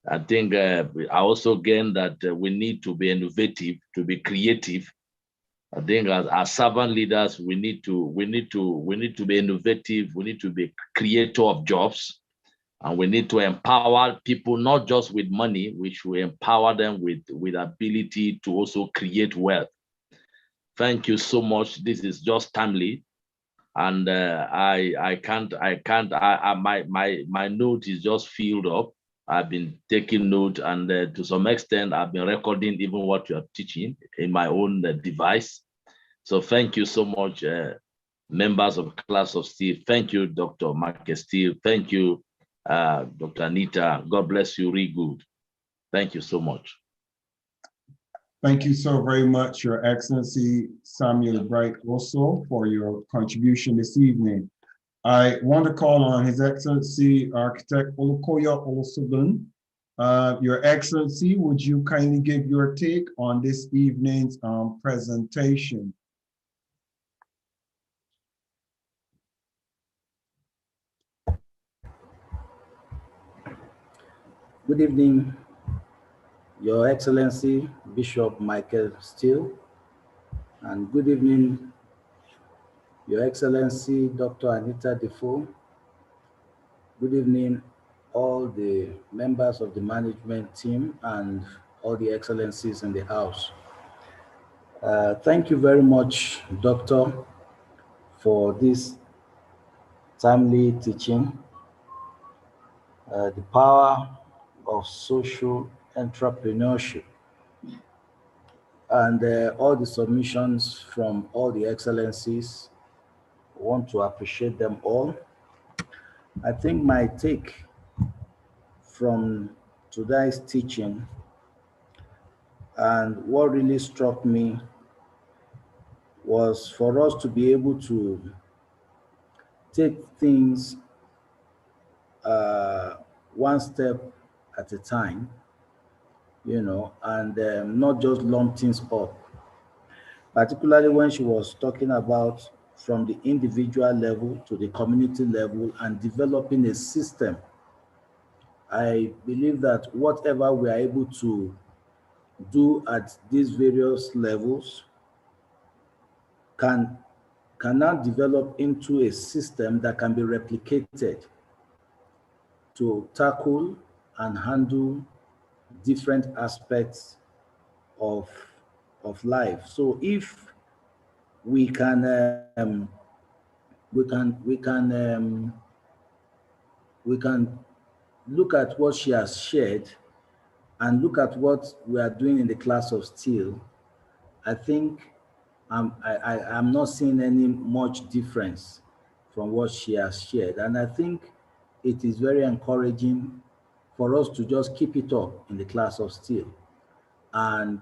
I think I also gained that we need to be innovative, to be creative. I think as servant leaders, we need to be innovative. We need to be creator of jobs, and we need to empower people not just with money, which we empower them with ability to also create wealth. Thank you so much. This is just timely, and my note is just filled up. I've been taking note, and to some extent, I've been recording even what you are teaching in my own device. So thank you so much, members of Class of Steel. Thank you, Dr. Marcus Steele. Thank you, Dr. Anita. God bless you, really good. Thank you so much. Thank you so very much, Your Excellency Samuel Bright, also for your contribution this evening. I want to call on His Excellency Architect Olukoya Olosogun. Your Excellency, would you kindly give your take on this evening's presentation? Good evening, Your Excellency Bishop Michael Steele, and good evening, Your Excellency Dr. Anita Davis-Defoe. Good evening, all the members of the management team and all the excellencies in the house. Thank you very much, Doctor, for this timely teaching. The power of social entrepreneurship, and all the submissions from all the excellencies. I want to appreciate them all. I think my take from today's teaching, and what really struck me, was for us to be able to take things one step at a time, you know, and not just lump things up. Particularly when she was talking about from the individual level to the community level and developing a system. I believe that whatever we are able to do at these various levels can now develop into a system that can be replicated to tackle and handle different aspects of life. So if we can look at what she has shared and look at what we are doing in the class of steel, I think I'm not seeing any much difference from what she has shared. And I think it is very encouraging for us to just keep it up in the class of steel. And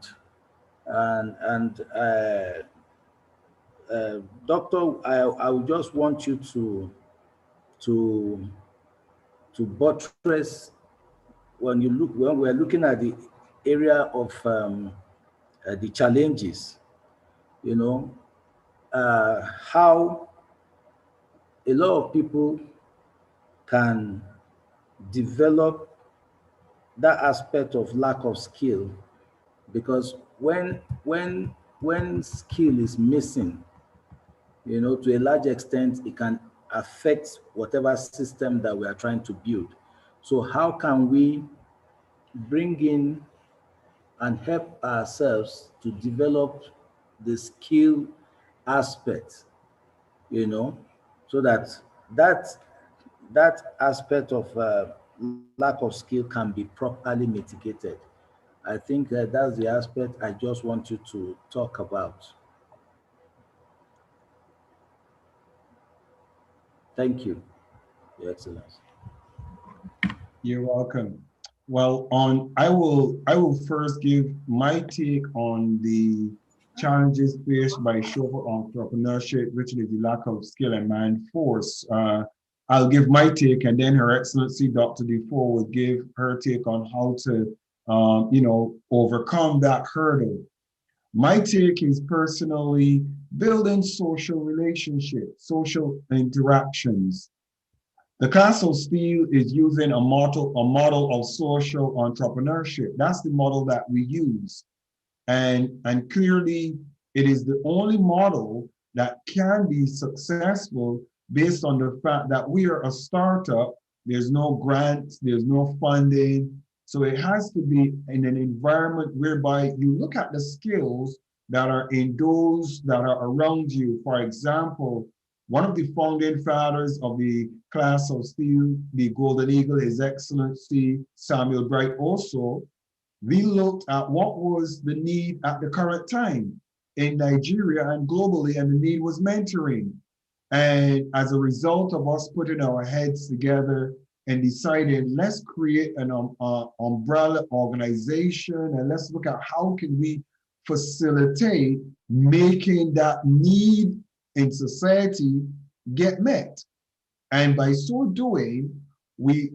Doctor, I would just want you to buttress when we're looking at the area of the challenges, you know, how a lot of people can develop that aspect of lack of skill, because when skill is missing, you know, to a large extent, it can affect whatever system that we are trying to build. So how can we bring in and help ourselves to develop the skill aspect, you know, so that that that aspect of lack of skill can be properly mitigated. I think that's the aspect I just want you to talk about. Thank you, Your Excellency. You're welcome. Well, I will first give my take on the challenges faced by social entrepreneurship, which is the lack of skill and man force. I'll give my take, and then Her Excellency Dr. Defoe will give her take on how to, overcome that hurdle. My take is personally building social relationships, social interactions. The Castle Steel is using a model of social entrepreneurship. That's the model that we use. And clearly, it is the only model that can be successful based on the fact that we are a startup. There's no grants, there's no funding. So it has to be in an environment whereby you look at the skills that are in those that are around you. For example, one of the founding fathers of the class of steel, the Golden Eagle, His Excellency Samuel Bright also, we looked at what was the need at the current time in Nigeria and globally, and the need was mentoring. And as a result of us putting our heads together and deciding, let's create an umbrella organization and let's look at how can we facilitate making that need in society get met. And by so doing, we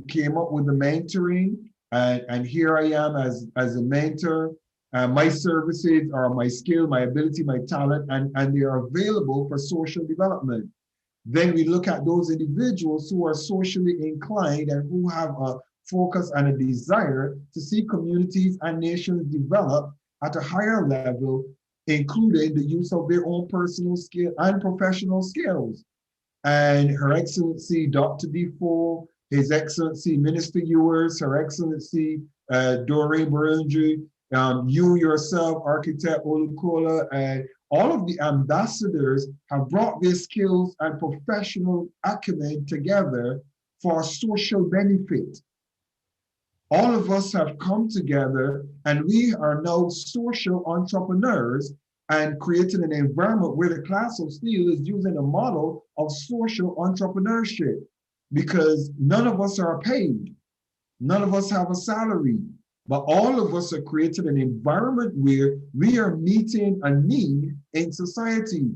came up with the mentoring, and here I am as a mentor. My services are my skill, my ability, my talent, and they are available for social development. Then we look at those individuals who are socially inclined and who have a focus and a desire to see communities and nations develop at a higher level, including the use of their own personal skill and professional skills. And Her Excellency Dr. Defoe, His Excellency Minister Ewers, Her Excellency Doreen Burunji, you yourself, Architect Olukola, and all of the ambassadors have brought their skills and professional acumen together for social benefit. All of us have come together and we are now social entrepreneurs and creating an environment where the class of steel is using a model of social entrepreneurship, because none of us are paid. None of us have a salary, but all of us are creating an environment where we are meeting a need in society.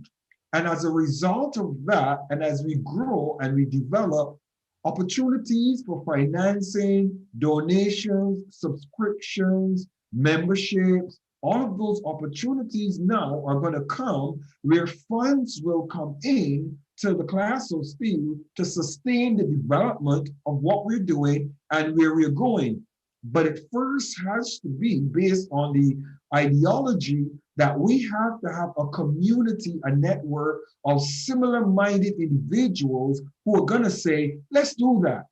And as a result of that, and as we grow and we develop, opportunities for financing, donations, subscriptions, memberships, all of those opportunities now are going to come where funds will come in to the class of steel to sustain the development of what we're doing and where we're going. But it first has to be based on the ideology that we have to have a community, a network of similar-minded individuals who are going to say, let's do that.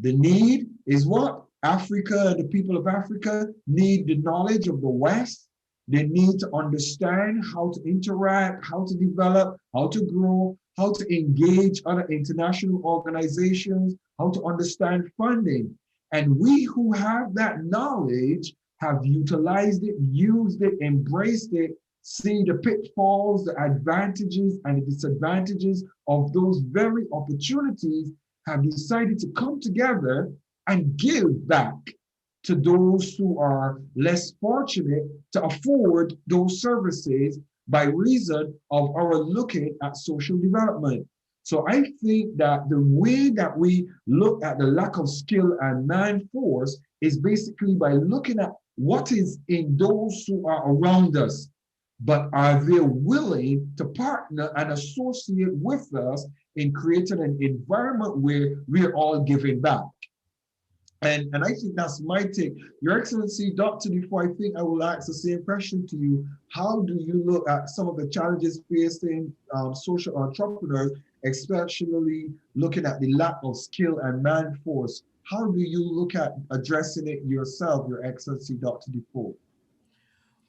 The need is what? Africa, the people of Africa need the knowledge of the West. They need to understand how to interact, how to develop, how to grow, how to engage other international organizations, how to understand funding. And we who have that knowledge have utilized it, used it, embraced it, seen the pitfalls, the advantages and the disadvantages of those very opportunities, have decided to come together and give back to those who are less fortunate to afford those services by reason of our looking at social development. So I think that the way that we look at the lack of skill and man force is basically by looking at what is in those who are around us, but are they willing to partner and associate with us in creating an environment where we're all giving back? And I think that's my take. Your Excellency, Dr. Defoe, I think I will ask the same question to you. How do you look at some of the challenges facing social entrepreneurs, especially looking at the lack of skill and man force? How do you look at addressing it yourself, Your Excellency, Dr. Defoe?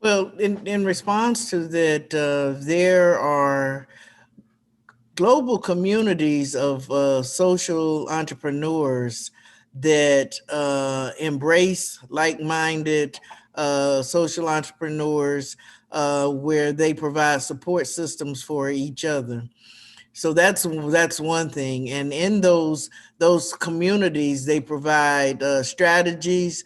Well, in response to that, there are global communities of social entrepreneurs that embrace like-minded social entrepreneurs, where they provide support systems for each other. So that's one thing. And in those communities, they provide strategies,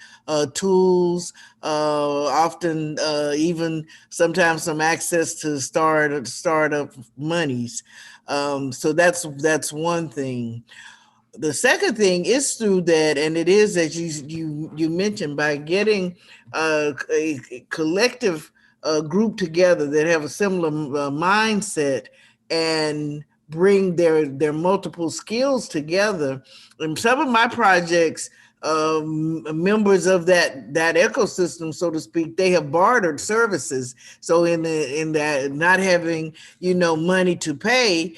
tools, often even sometimes some access to startup monies. So that's one thing. The second thing is through that, and it is, as you mentioned, by getting a collective group together that have a similar mindset and bring their multiple skills together. And some of my projects, members of that ecosystem, so to speak, they have bartered services. So in that not having money to pay,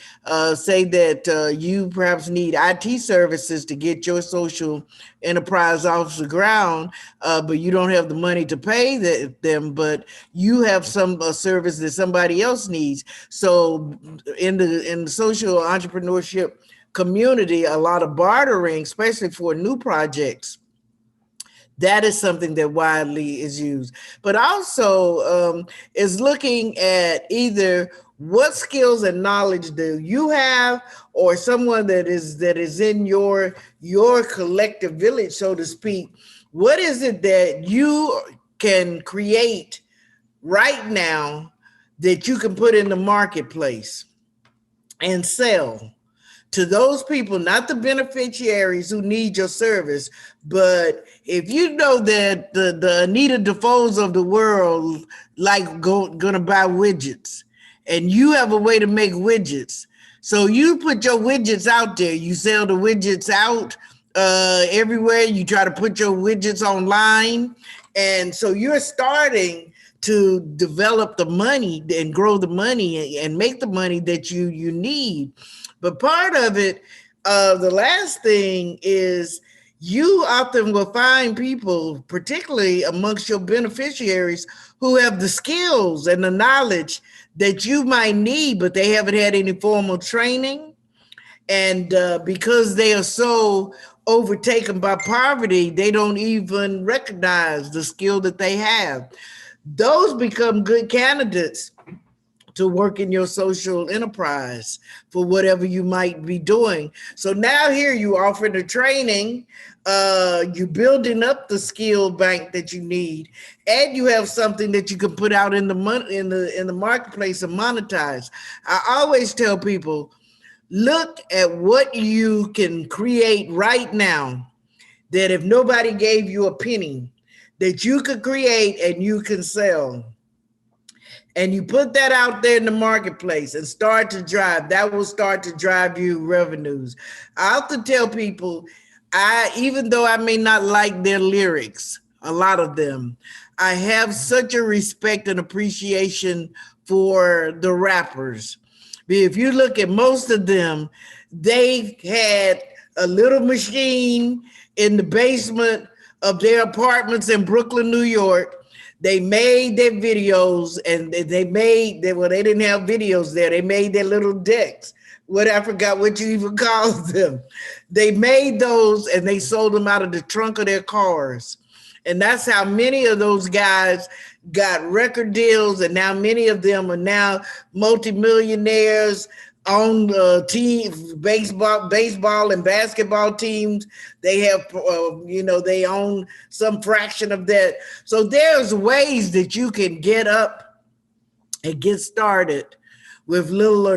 say that you perhaps need IT services to get your social enterprise off the ground, but you don't have the money to pay them, but you have some service that somebody else needs. So in the social entrepreneurship community, a lot of bartering, especially for new projects. That is something that widely is used, but also is looking at either what skills and knowledge do you have, or someone that is in your collective village, so to speak. What is it that you can create right now that you can put in the marketplace and sell to those people, not the beneficiaries who need your service, but if you know that the Anita Dafoes of the world gonna buy widgets, and you have a way to make widgets, so you put your widgets out there, you sell the widgets out everywhere, you try to put your widgets online, and so you're starting to develop the money and grow the money and make the money that you need. But part of it, the last thing is, you often will find people, particularly amongst your beneficiaries, who have the skills and the knowledge that you might need, but they haven't had any formal training. And because they are so overtaken by poverty, they don't even recognize the skill that they have. Those become good candidates to work in your social enterprise for whatever you might be doing. So now here you offer the training, you building up the skill bank that you need, and you have something that you can put out in the marketplace and monetize. I always tell people, look at what you can create right now, that if nobody gave you a penny, that you could create and you can sell. And you put that out there in the marketplace and start to drive, that will start to drive you revenues. I often tell people, even though I may not like their lyrics, a lot of them, I have such a respect and appreciation for the rappers. If you look at most of them, they had a little machine in the basement of their apartments in Brooklyn, New York. They made their videos, and they didn't have videos there. They made their little decks. I forgot what you even called them. They made those and they sold them out of the trunk of their cars. And that's how many of those guys got record deals. And now many of them are now multimillionaires, on teams, baseball and basketball teams. They have, they own some fraction of that. So there's ways that you can get up and get started with little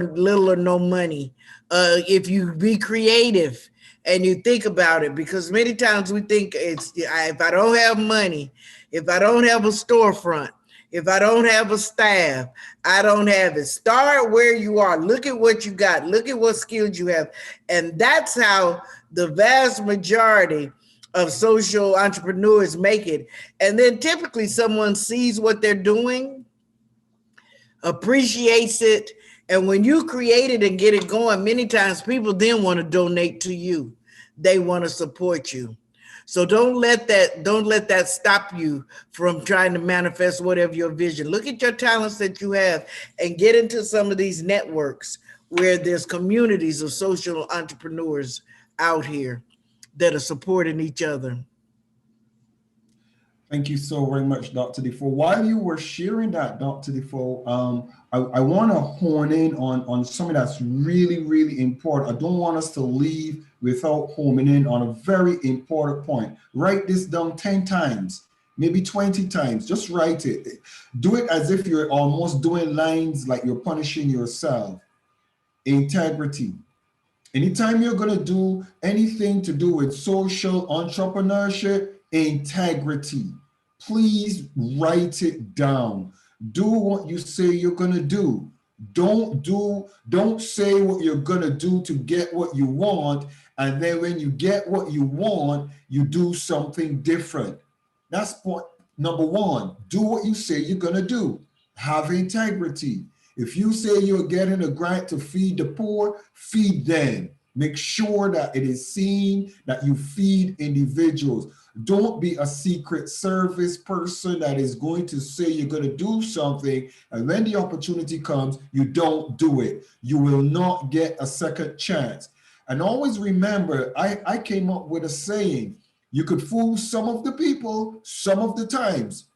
or no money. If you be creative and you think about it, because many times we think if I don't have money, if I don't have a storefront, if I don't have a staff, I don't have it. Start where you are. Look at what you got. Look at what skills you have. And that's how the vast majority of social entrepreneurs make it. And then typically someone sees what they're doing, appreciates it. And when you create it and get it going, many times people then want to donate to you. They want to support you. So don't let that stop you from trying to manifest whatever your vision. Look at your talents that you have and get into some of these networks where there's communities of social entrepreneurs out here that are supporting each other. Thank you so very much, Dr. Defoe. While you were sharing that, Dr. Defoe, I want to hone in on something that's really, really important. I don't want us to leave without homing in on a very important point. Write this down 10 times, maybe 20 times. Just write it. Do it as if you're almost doing lines like you're punishing yourself. Integrity. Anytime you're going to do anything to do with social entrepreneurship, integrity. Please write it down. Do what you say you're going to do. Don't say what you're going to do to get what you want. And then when you get what you want, you do something different. That's point number one. Do what you say you're going to do. Have integrity. If you say you're getting a grant to feed the poor, feed them. Make sure that it is seen that you feed individuals. Don't be a secret service person that is going to say you're going to do something, and when the opportunity comes, you don't do it. You will not get a second chance. And always remember, I came up with a saying, you could fool some of the people some of the times,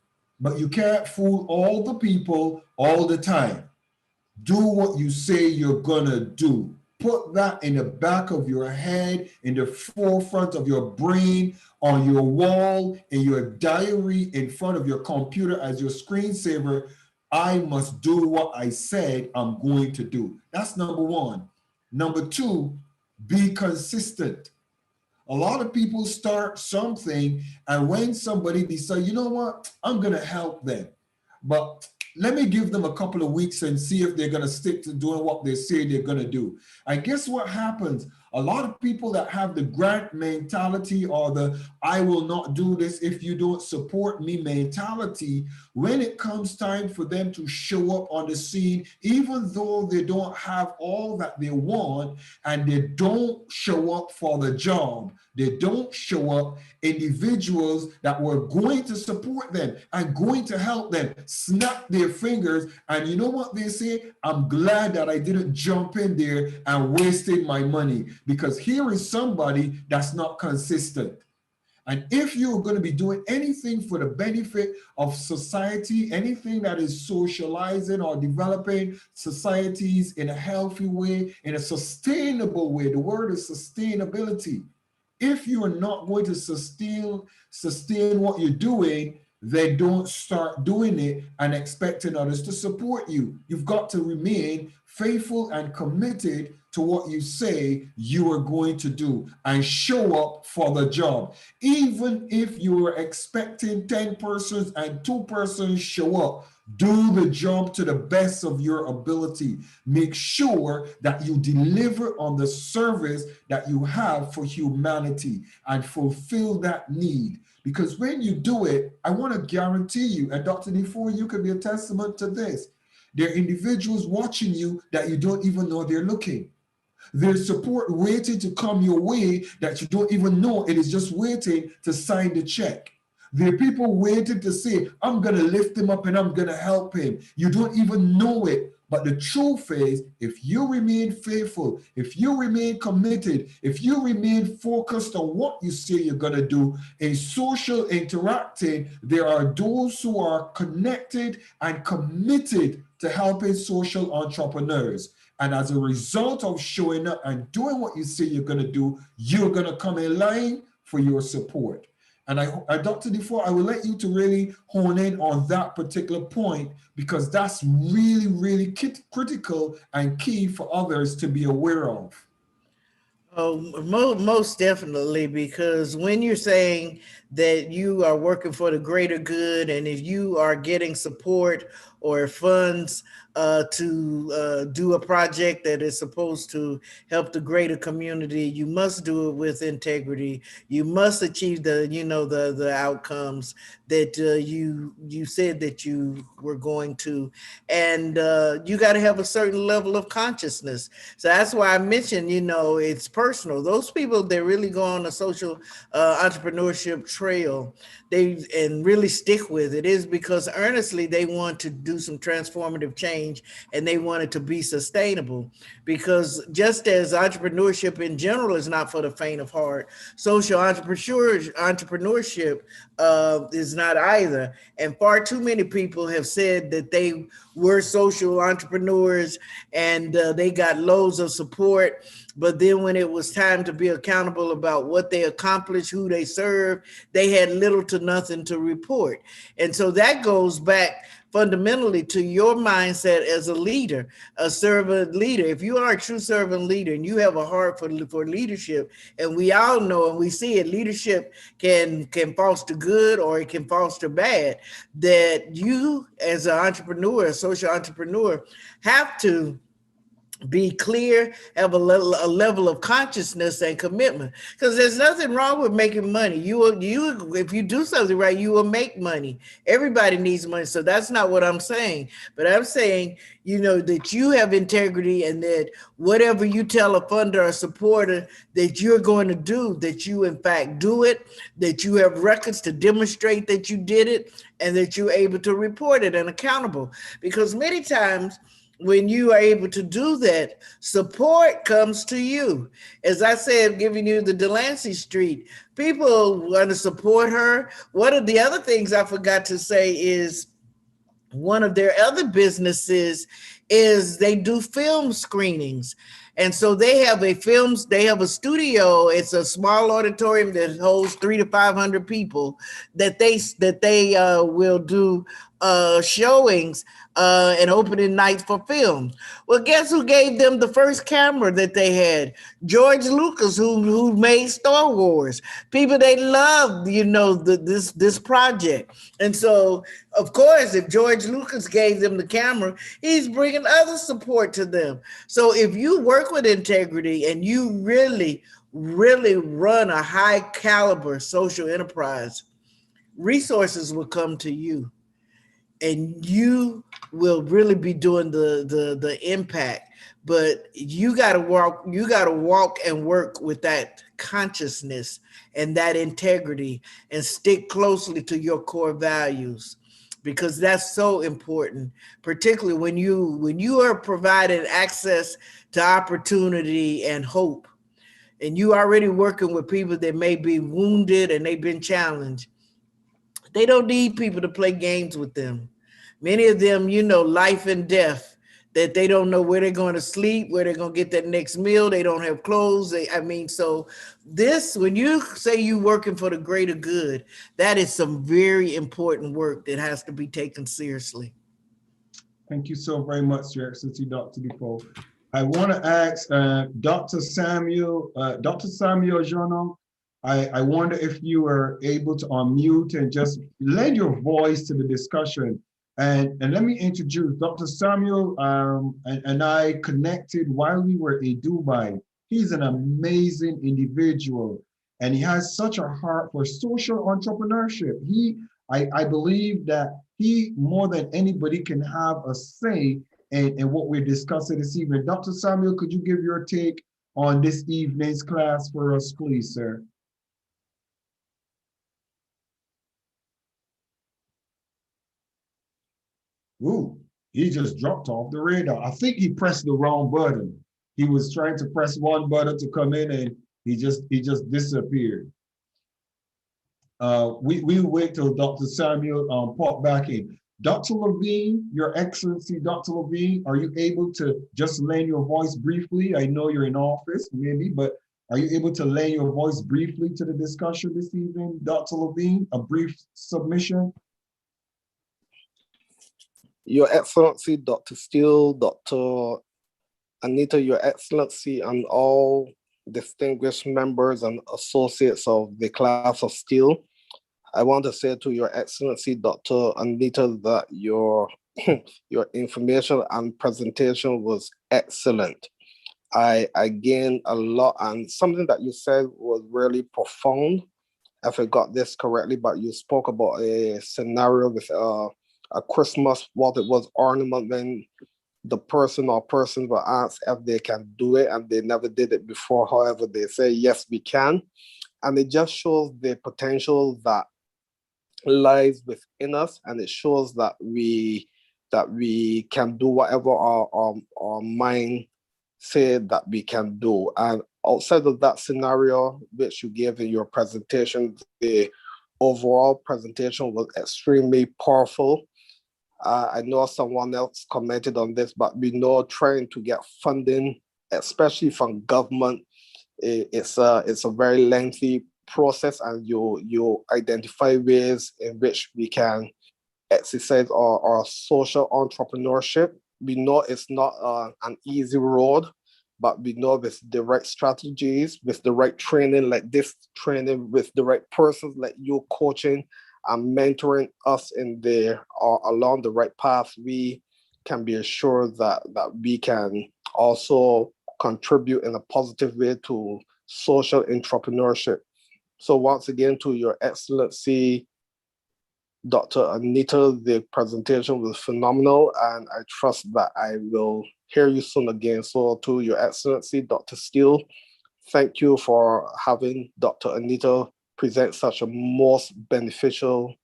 but you can't fool all the people all the time. Do what you say you're gonna do. Put that in the back of your head, in the forefront of your brain, on your wall, in your diary, in front of your computer as your screensaver. I must do what I said I'm going to do. That's number one. Number two, be consistent. A lot of people start something, and when somebody decides, you know what, I'm gonna help them, but let me give them a couple of weeks and see if they're going to stick to doing what they say they're going to do. And guess what happens? A lot of people that have the grant mentality or the I will not do this if you don't support me mentality, when it comes time for them to show up on the scene, even though they don't have all that they want and they don't show up for the job, they don't show up, individuals that were going to support them and going to help them snap their fingers, and you know what they say? I'm glad that I didn't jump in there and wasted my money, because here is somebody that's not consistent. And if you're going to be doing anything for the benefit of society, anything that is socializing or developing societies in a healthy way, in a sustainable way, the word is sustainability. If you are not going to sustain what you're doing, then don't start doing it and expecting others to support you. You've got to remain faithful and committed to what you say you are going to do and show up for the job. Even if you are expecting 10 persons and 2 persons show up, do the job to the best of your ability. Make sure that you deliver on the service that you have for humanity and fulfill that need. Because when you do it, I want to guarantee you, and Dr. Defoe, you can be a testament to this, there are individuals watching you that you don't even know they're looking. There's support waiting to come your way that you don't even know it is just waiting to sign the check. There are people waiting to say, I'm going to lift him up and I'm going to help him. You don't even know it. But the truth is, if you remain faithful, if you remain committed, if you remain focused on what you say you're going to do, in social interacting, there are those who are connected and committed to helping social entrepreneurs. And as a result of showing up and doing what you say you're going to do, you're going to come in line for your support. And Dr. Defoe, I will let you to really hone in on that particular point, because that's really, really critical and key for others to be aware of. Oh, most definitely, because when you're saying that you are working for the greater good, and if you are getting support or funds to do a project that is supposed to help the greater community, you must do it with integrity. You must achieve the outcomes that you said that you were going to, and you got to have a certain level of consciousness. So that's why I mentioned, it's personal. Those people that really go on a social entrepreneurship trail, and really stick with it, is because earnestly they want to do do some transformative change, and they want it to be sustainable. Because just as entrepreneurship in general is not for the faint of heart, social entrepreneurship is not either. And far too many people have said that they were social entrepreneurs and they got loads of support. But then when it was time to be accountable about what they accomplished, who they served, they had little to nothing to report. And so that goes back fundamentally to your mindset as a leader, a servant leader. If you are a true servant leader and you have a heart for leadership, and we all know and we see it, leadership can foster good or it can foster bad, that you as an entrepreneur, a social entrepreneur, have to be clear, have a level of consciousness and commitment, because there's nothing wrong with making money. If you do something right, you will make money. Everybody needs money. So that's not what I'm saying, but I'm saying, that you have integrity, and that whatever you tell a funder or supporter that you're going to do, that you in fact do it, that you have records to demonstrate that you did it, and that you're able to report it and accountable. Because many times, when you are able to do that, support comes to you. As I said, giving you the Delancey Street, people want to support her. One of the other things I forgot to say is one of their other businesses is they do film screenings. And so they have a studio. It's a small auditorium that holds 300 to 500 people that they will do showings and opening nights for film. Well, guess who gave them the first camera that they had? George Lucas, who made Star Wars. People, they loved, this project. And so, of course, if George Lucas gave them the camera, he's bringing other support to them. So if you work with integrity and you really, really run a high caliber social enterprise, resources will come to you. And you will really be doing the impact, but you got to walk and work with that consciousness and that integrity, and stick closely to your core values, because that's so important, particularly when you are providing access to opportunity and hope, and you already working with people that may be wounded and they've been challenged. They don't need people to play games with them. Many of them, life and death, that they don't know where they're going to sleep, where they're going to get that next meal. They don't have clothes. So when you say you working for the greater good, that is some very important work that has to be taken seriously. Thank you so very much, Your Excellency, Dr. Defoe. I want to ask Dr. Samuel Jono, I wonder if you are able to unmute and just lend your voice to the discussion. And let me introduce Dr. Samuel and I connected while we were in Dubai. He's an amazing individual, and he has such a heart for social entrepreneurship. I believe that he, more than anybody, can have a say in what we're discussing this evening. Dr. Samuel, could you give your take on this evening's class for us, please, sir? Ooh, he just dropped off the radar. I think he pressed the wrong button. He was trying to press one button to come in, and he just disappeared. We wait till Dr. Samuel pop back in. Dr. Levine, Your Excellency, Dr. Levine, are you able to just lend your voice briefly? I know you're in office, maybe, but are you able to lend your voice briefly to the discussion this evening, Dr. Levine? A brief submission. Your Excellency, Dr. Steele, Dr. Anita, Your Excellency, and all distinguished members and associates of the class of Steele, I want to say to Your Excellency, Dr. Anita, that your information and presentation was excellent. I gained a lot, and something that you said was really profound, if I got this correctly, but you spoke about a scenario with a Christmas, what it was, ornament, then the person or persons were asked if they can do it, and they never did it before. However, they say, yes, we can. And it just shows the potential that lies within us, and it shows that that we can do whatever our mind said that we can do. And outside of that scenario, which you gave in your presentation, the overall presentation was extremely powerful. I know someone else commented on this, but we know trying to get funding, especially from government, it's a very lengthy process, and you identify ways in which we can exercise our social entrepreneurship. We know it's not an easy road, but we know with the right strategies, with the right training, like this training, with the right persons like you coaching and mentoring us in there or along the right path, we can be assured that we can also contribute in a positive way to social entrepreneurship. So once again, to Your Excellency, Dr. Anita, the presentation was phenomenal, and I trust that I will hear you soon again. So to Your Excellency, Dr. Steele, thank you for having Dr. Anita present such a most beneficial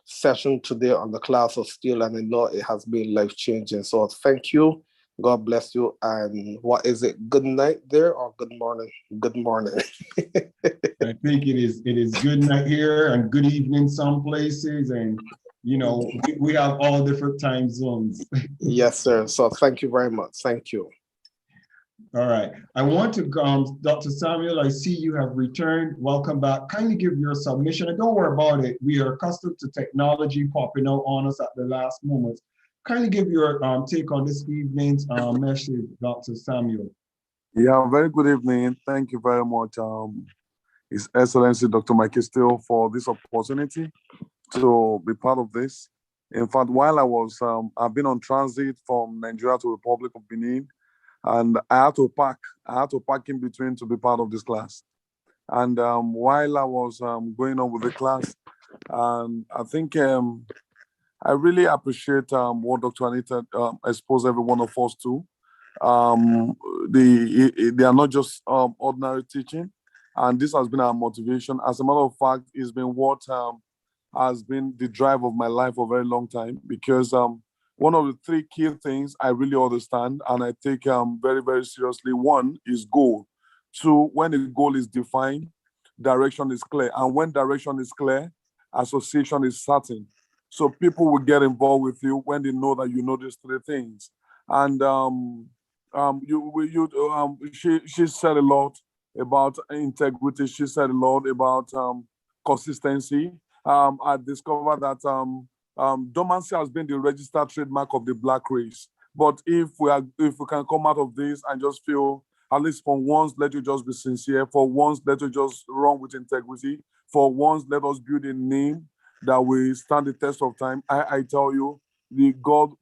session today on the class of steel, and I know it has been life-changing. So thank you. God bless you. And what is it? Good night there or good morning? Good morning. I think it is good night here and good evening some places, and you know we have all different time zones. Yes, sir. So thank you very much. Thank you. All right. I want to Dr. Samuel, I see you have returned. Welcome back. Kindly give your submission, and don't worry about it. We are accustomed to technology popping out on us at the last moment. Kindly give your take on this evening's message, Dr. Samuel. Yeah, very good evening. Thank you very much, His Excellency Dr. Michael Steele, for this opportunity to be part of this. In fact, while I was, I've been on transit from Nigeria to Republic of Benin, and I had to park in between to be part of this class. And while I was going on with the class, I think I really appreciate what Dr. Anita exposed every one of us to. They are not just ordinary teaching, and this has been our motivation. As a matter of fact, it's been what has been the drive of my life for a very long time, because one of the three key things I really understand and I take very, very seriously. One is goal. Two, when the goal is defined, direction is clear. And when direction is clear, association is certain. So people will get involved with you when they know that you know these three things. And she said a lot about integrity. She said a lot about consistency. I discovered that dormancy has been the registered trademark of the Black race. But if we can come out of this and just feel, at least for once, let you just be sincere. For once, let you just run with integrity. For once, let us build a name that will stand the test of time. I tell you, God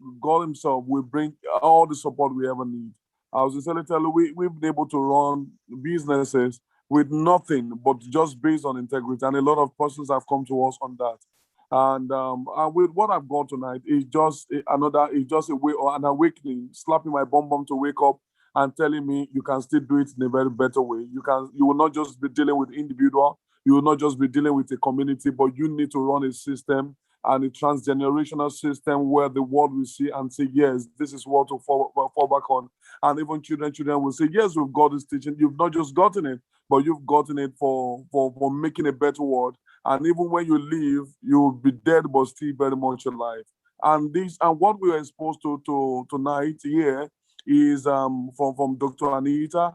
Himself will bring all the support we ever need. I was sincerely telling you, we've been able to run businesses with nothing but just based on integrity, and a lot of persons have come to us on that. And with what I've got tonight, it's just a way or an awakening, slapping my bum to wake up and telling me you can still do it in a very better way. You will not just be dealing with individual, you will not just be dealing with a community, but you need to run a system, and a transgenerational system where the world will see and say, yes, this is what to fall back on. And even children will say, yes, we've got this teaching. You've not just gotten it, but you've gotten it for making a better world. And even when you leave, you'll be dead, but still very much alive. And what we are exposed to tonight here is from Dr. Anita,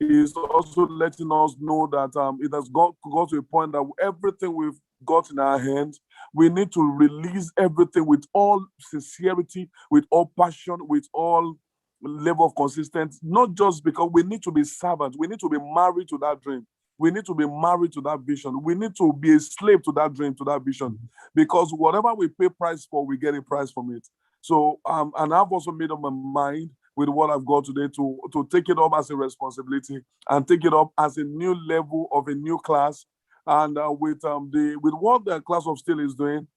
is also letting us know that it has got to a point that everything we've got in our hands, we need to release everything with all sincerity, with all passion, with all level of consistency, not just because we need to be servants, we need to be married to that dream. We need to be married to that vision. We need to be a slave to that dream, to that vision, because whatever we pay price for, we get a price from it. So, and I've also made up my mind with what I've got today to take it up as a responsibility and take it up as a new level of a new class. And with what the class of steel is doing,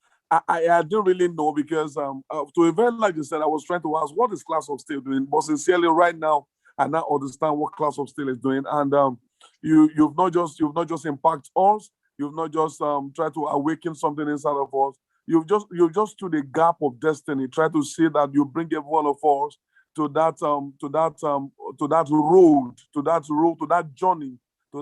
I didn't really know, because to a very large extent, I was trying to ask, what is class of steel doing? But sincerely, right now, I now understand what class of steel is doing. And you've not just impacted us, you've not just tried to awaken something inside of us, you've just stood a gap of destiny. Try to see that you bring every one of us to that road, to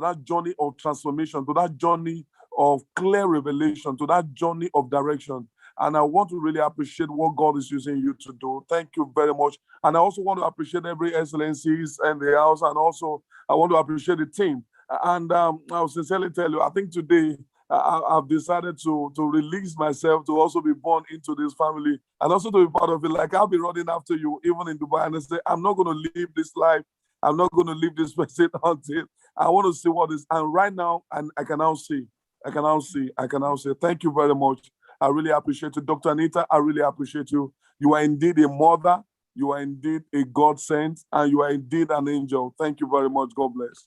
that journey of transformation, to that journey of clear revelation, to that journey of direction. And I want to really appreciate what God is using you to do. Thank you very much. And I also want to appreciate every excellencies in the house. And also, I want to appreciate the team. And I'll sincerely tell you, I think today I've decided to release myself to also be born into this family and also to be part of it. Like, I'll be running after you, even in Dubai, and I say, I'm not going to live this life. I'm not going to leave this person until I want to see what is. And right now, and I can now see. Thank you very much. I really appreciate you. Dr. Anita, I really appreciate you. You are indeed a mother. You are indeed a God sent, and you are indeed an angel. Thank you very much. God bless.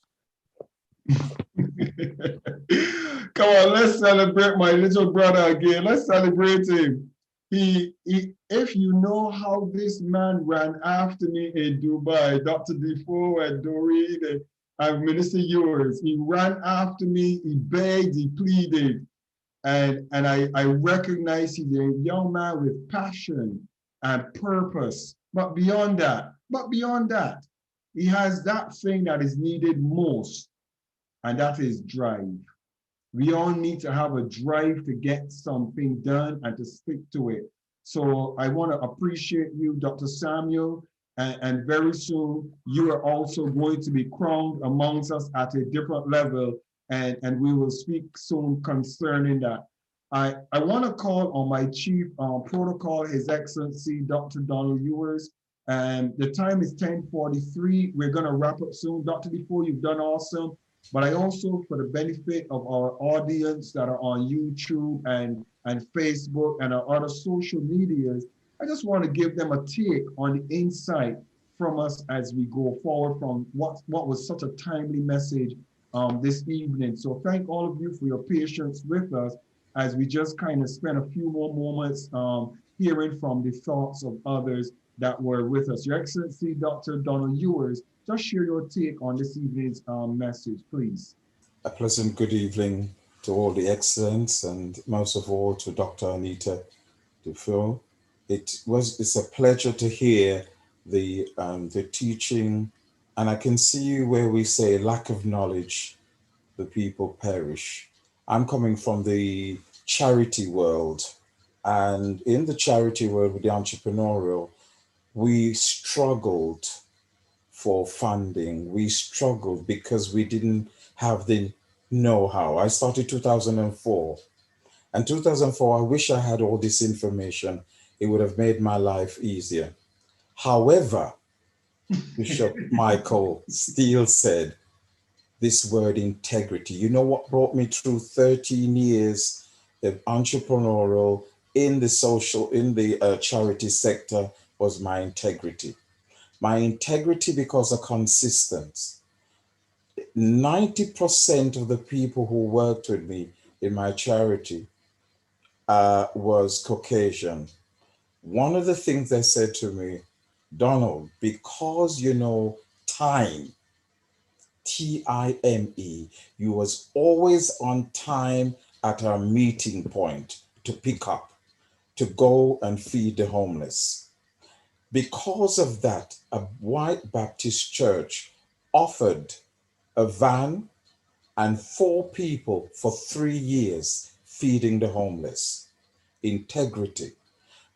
Come on, let's celebrate my little brother again. Let's celebrate him. If you know how this man ran after me in Dubai, Dr. Defoe and Doreen and Minister Yours, he ran after me, he begged, he pleaded. And I recognize he's a young man with passion and purpose. But beyond that, he has that thing that is needed most, and that is drive. We all need to have a drive to get something done and to stick to it. So I want to appreciate you, Dr. Samuel, and very soon you are also going to be crowned amongst us at a different level, and we will speak soon concerning that. I want to call on my chief protocol, His Excellency, Dr. Donald Ewers. And the time is 10:43. We're going to wrap up soon. Dr. Defoe, you've done awesome. But I also, for the benefit of our audience that are on YouTube and Facebook and our other social medias, I just want to give them a take on the insight from us as we go forward from what was such a timely message this evening. So thank all of you for your patience with us as we just kind of spend a few more moments hearing from the thoughts of others that were with us. Your Excellency, Dr. Donald Ewers, just share your take on this evening's message, please. A pleasant good evening to all the excellence, and most of all to Dr. Anita Davis-Defoe. It's a pleasure to hear the teaching, and I can see where we say lack of knowledge, the people perish. I'm coming from the charity world, and in the charity world with the entrepreneurial, we struggled for funding. We struggled because we didn't have the know-how. I started 2004. And 2004, I wish I had all this information. It would have made my life easier. However, Bishop Michael Steele said this word integrity. You know what brought me through 13 years of entrepreneurial in the charity sector was my integrity. My integrity because of consistency. 90% of the people who worked with me in my charity was Caucasian. One of the things they said to me, Donald, because you know time, T-I-M-E, you was always on time at our meeting point to pick up, to go and feed the homeless. Because of that, a white Baptist church offered a van and 4 people for 3 years feeding the homeless. Integrity.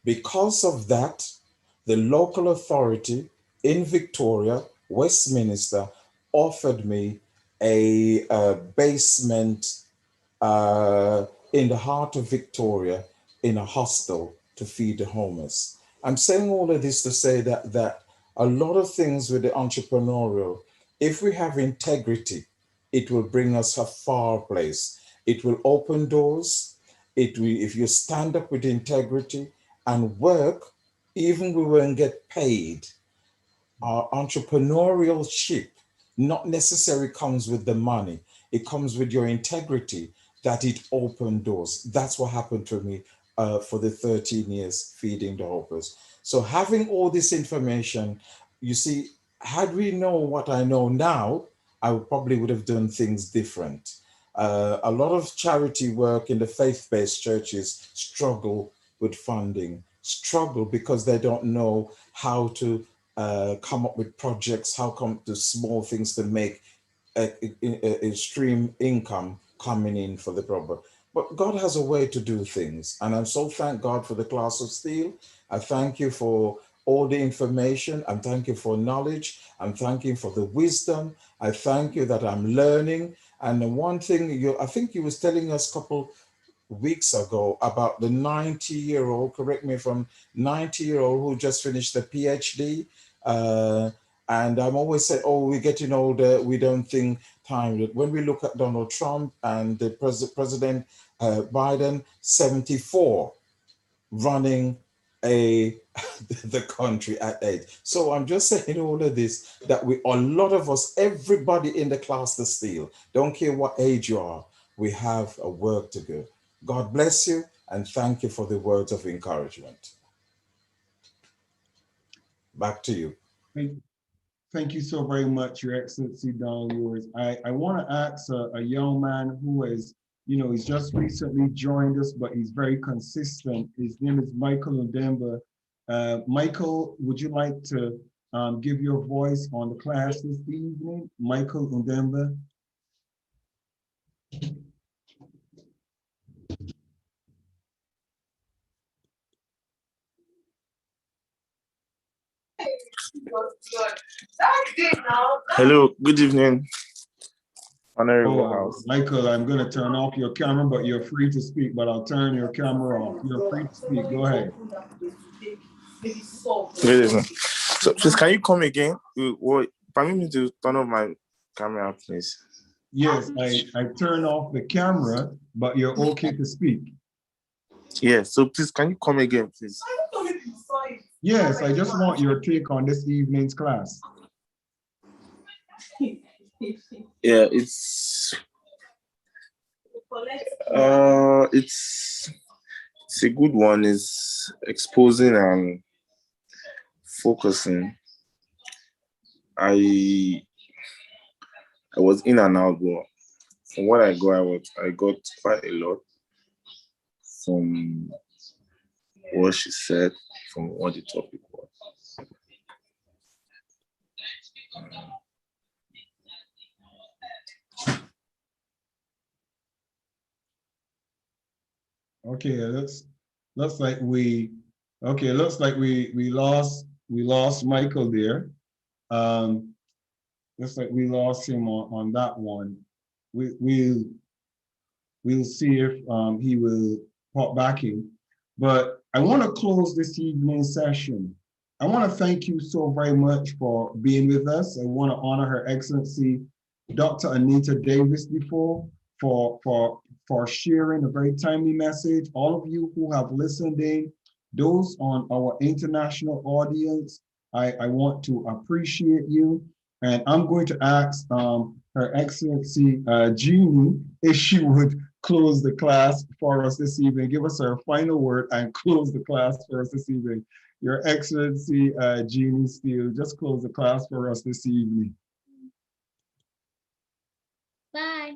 Because of that, the local authority in Victoria, Westminster, offered me a basement in the heart of Victoria in a hostel to feed the homeless. I'm saying all of this to say that a lot of things with the entrepreneurial, if we have integrity, it will bring us a far place. It will open doors. If you stand up with integrity and work, even we won't get paid. Our entrepreneurship not necessarily comes with the money. It comes with your integrity that it opened doors. That's what happened to me for the 13 years feeding the hopeless. So having all this information, you see, had we known what I know now, I probably would have done things different. A lot of charity work in the faith-based churches struggle with funding struggle because they don't know how to come up with projects, how come to small things to make a stream income coming in for the problem. But God has a way to do things. And I'm so thank God for the class of steel. I thank you for all the information. I'm thank you for knowledge. I'm thanking for the wisdom. I thank you that I'm learning. And the one thing I think you was telling us a couple weeks ago about the 90-year-old, correct me if I'm 90-year-old who just finished the PhD. And I'm always saying, oh, we're getting older, we don't think time. When we look at Donald Trump and the President Biden, 74, running the country at age. So I'm just saying all of this, that a lot of us, everybody in the class of steel, don't care what age you are, we have a work to do. God bless you and thank you for the words of encouragement. Back to you. Thank you so very much, Your Excellency Donald Lewis. I want to ask a young man who is, he's just recently joined us, but he's very consistent. His name is Michael Udemba. Michael, would you like to give your voice on the class this evening? Michael Udemba. Hello, good evening. Honorable House. Michael, I'm going to turn off your camera, but you're free to speak, but I'll turn your camera off. You're free to speak. Go ahead. Good evening. So please, can you come again? Permit me to turn off my camera, please. Yes, I turn off the camera, but you're okay to speak. Yes, so please, can you come again, please? Yes, I just want your take on this evening's class. Yeah, it's a good one. It's exposing and focusing. I was in and out, but from what I got quite a lot from what she said, from what the topic was. Okay, looks like we lost Michael there. Looks like we lost him on that one. We'll see if he will pop back in. But I want to close this evening's session. I want to thank you so very much for being with us. I want to honor Her Excellency Dr. Anita Davis-Defoe for sharing a very timely message. All of you who have listened in, those on our international audience, I want to appreciate you. And I'm going to ask Her Excellency Jeannie if she would close the class for us this evening. Give us her final word and close the class for us this evening. Your Excellency Jeannie Steele, just close the class for us this evening. Bye.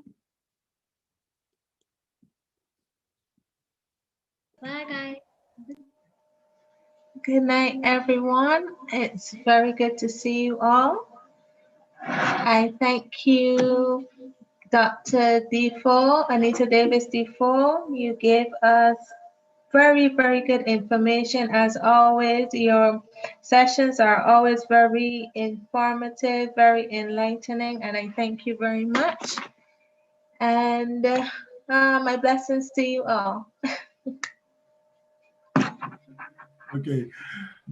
Bye, guys. Good night, everyone. It's very good to see you all. I thank you, Dr. Defoe, Anita Davis-Defoe. You gave us very, very good information. As always, your sessions are always very informative, very enlightening, and I thank you very much. And my blessings to you all. Okay.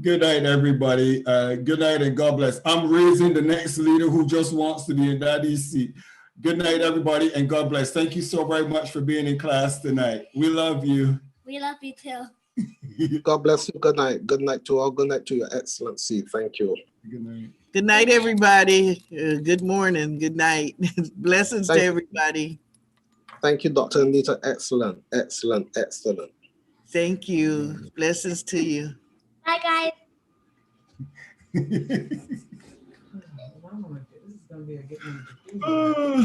Good night, everybody. Good night and God bless. I'm raising the next leader who just wants to be in daddy's seat. Good night, everybody, and God bless. Thank you so very much for being in class tonight. We love you. We love you too. God bless you. Good night. Good night to all. Good night to Your Excellency. Thank you. Good night. Good night, everybody. Good morning. Good night. Blessings to everybody. Thank you, Dr. Anita. Excellent, excellent, excellent. Thank you. Blessings to you. Bye, guys. Oh.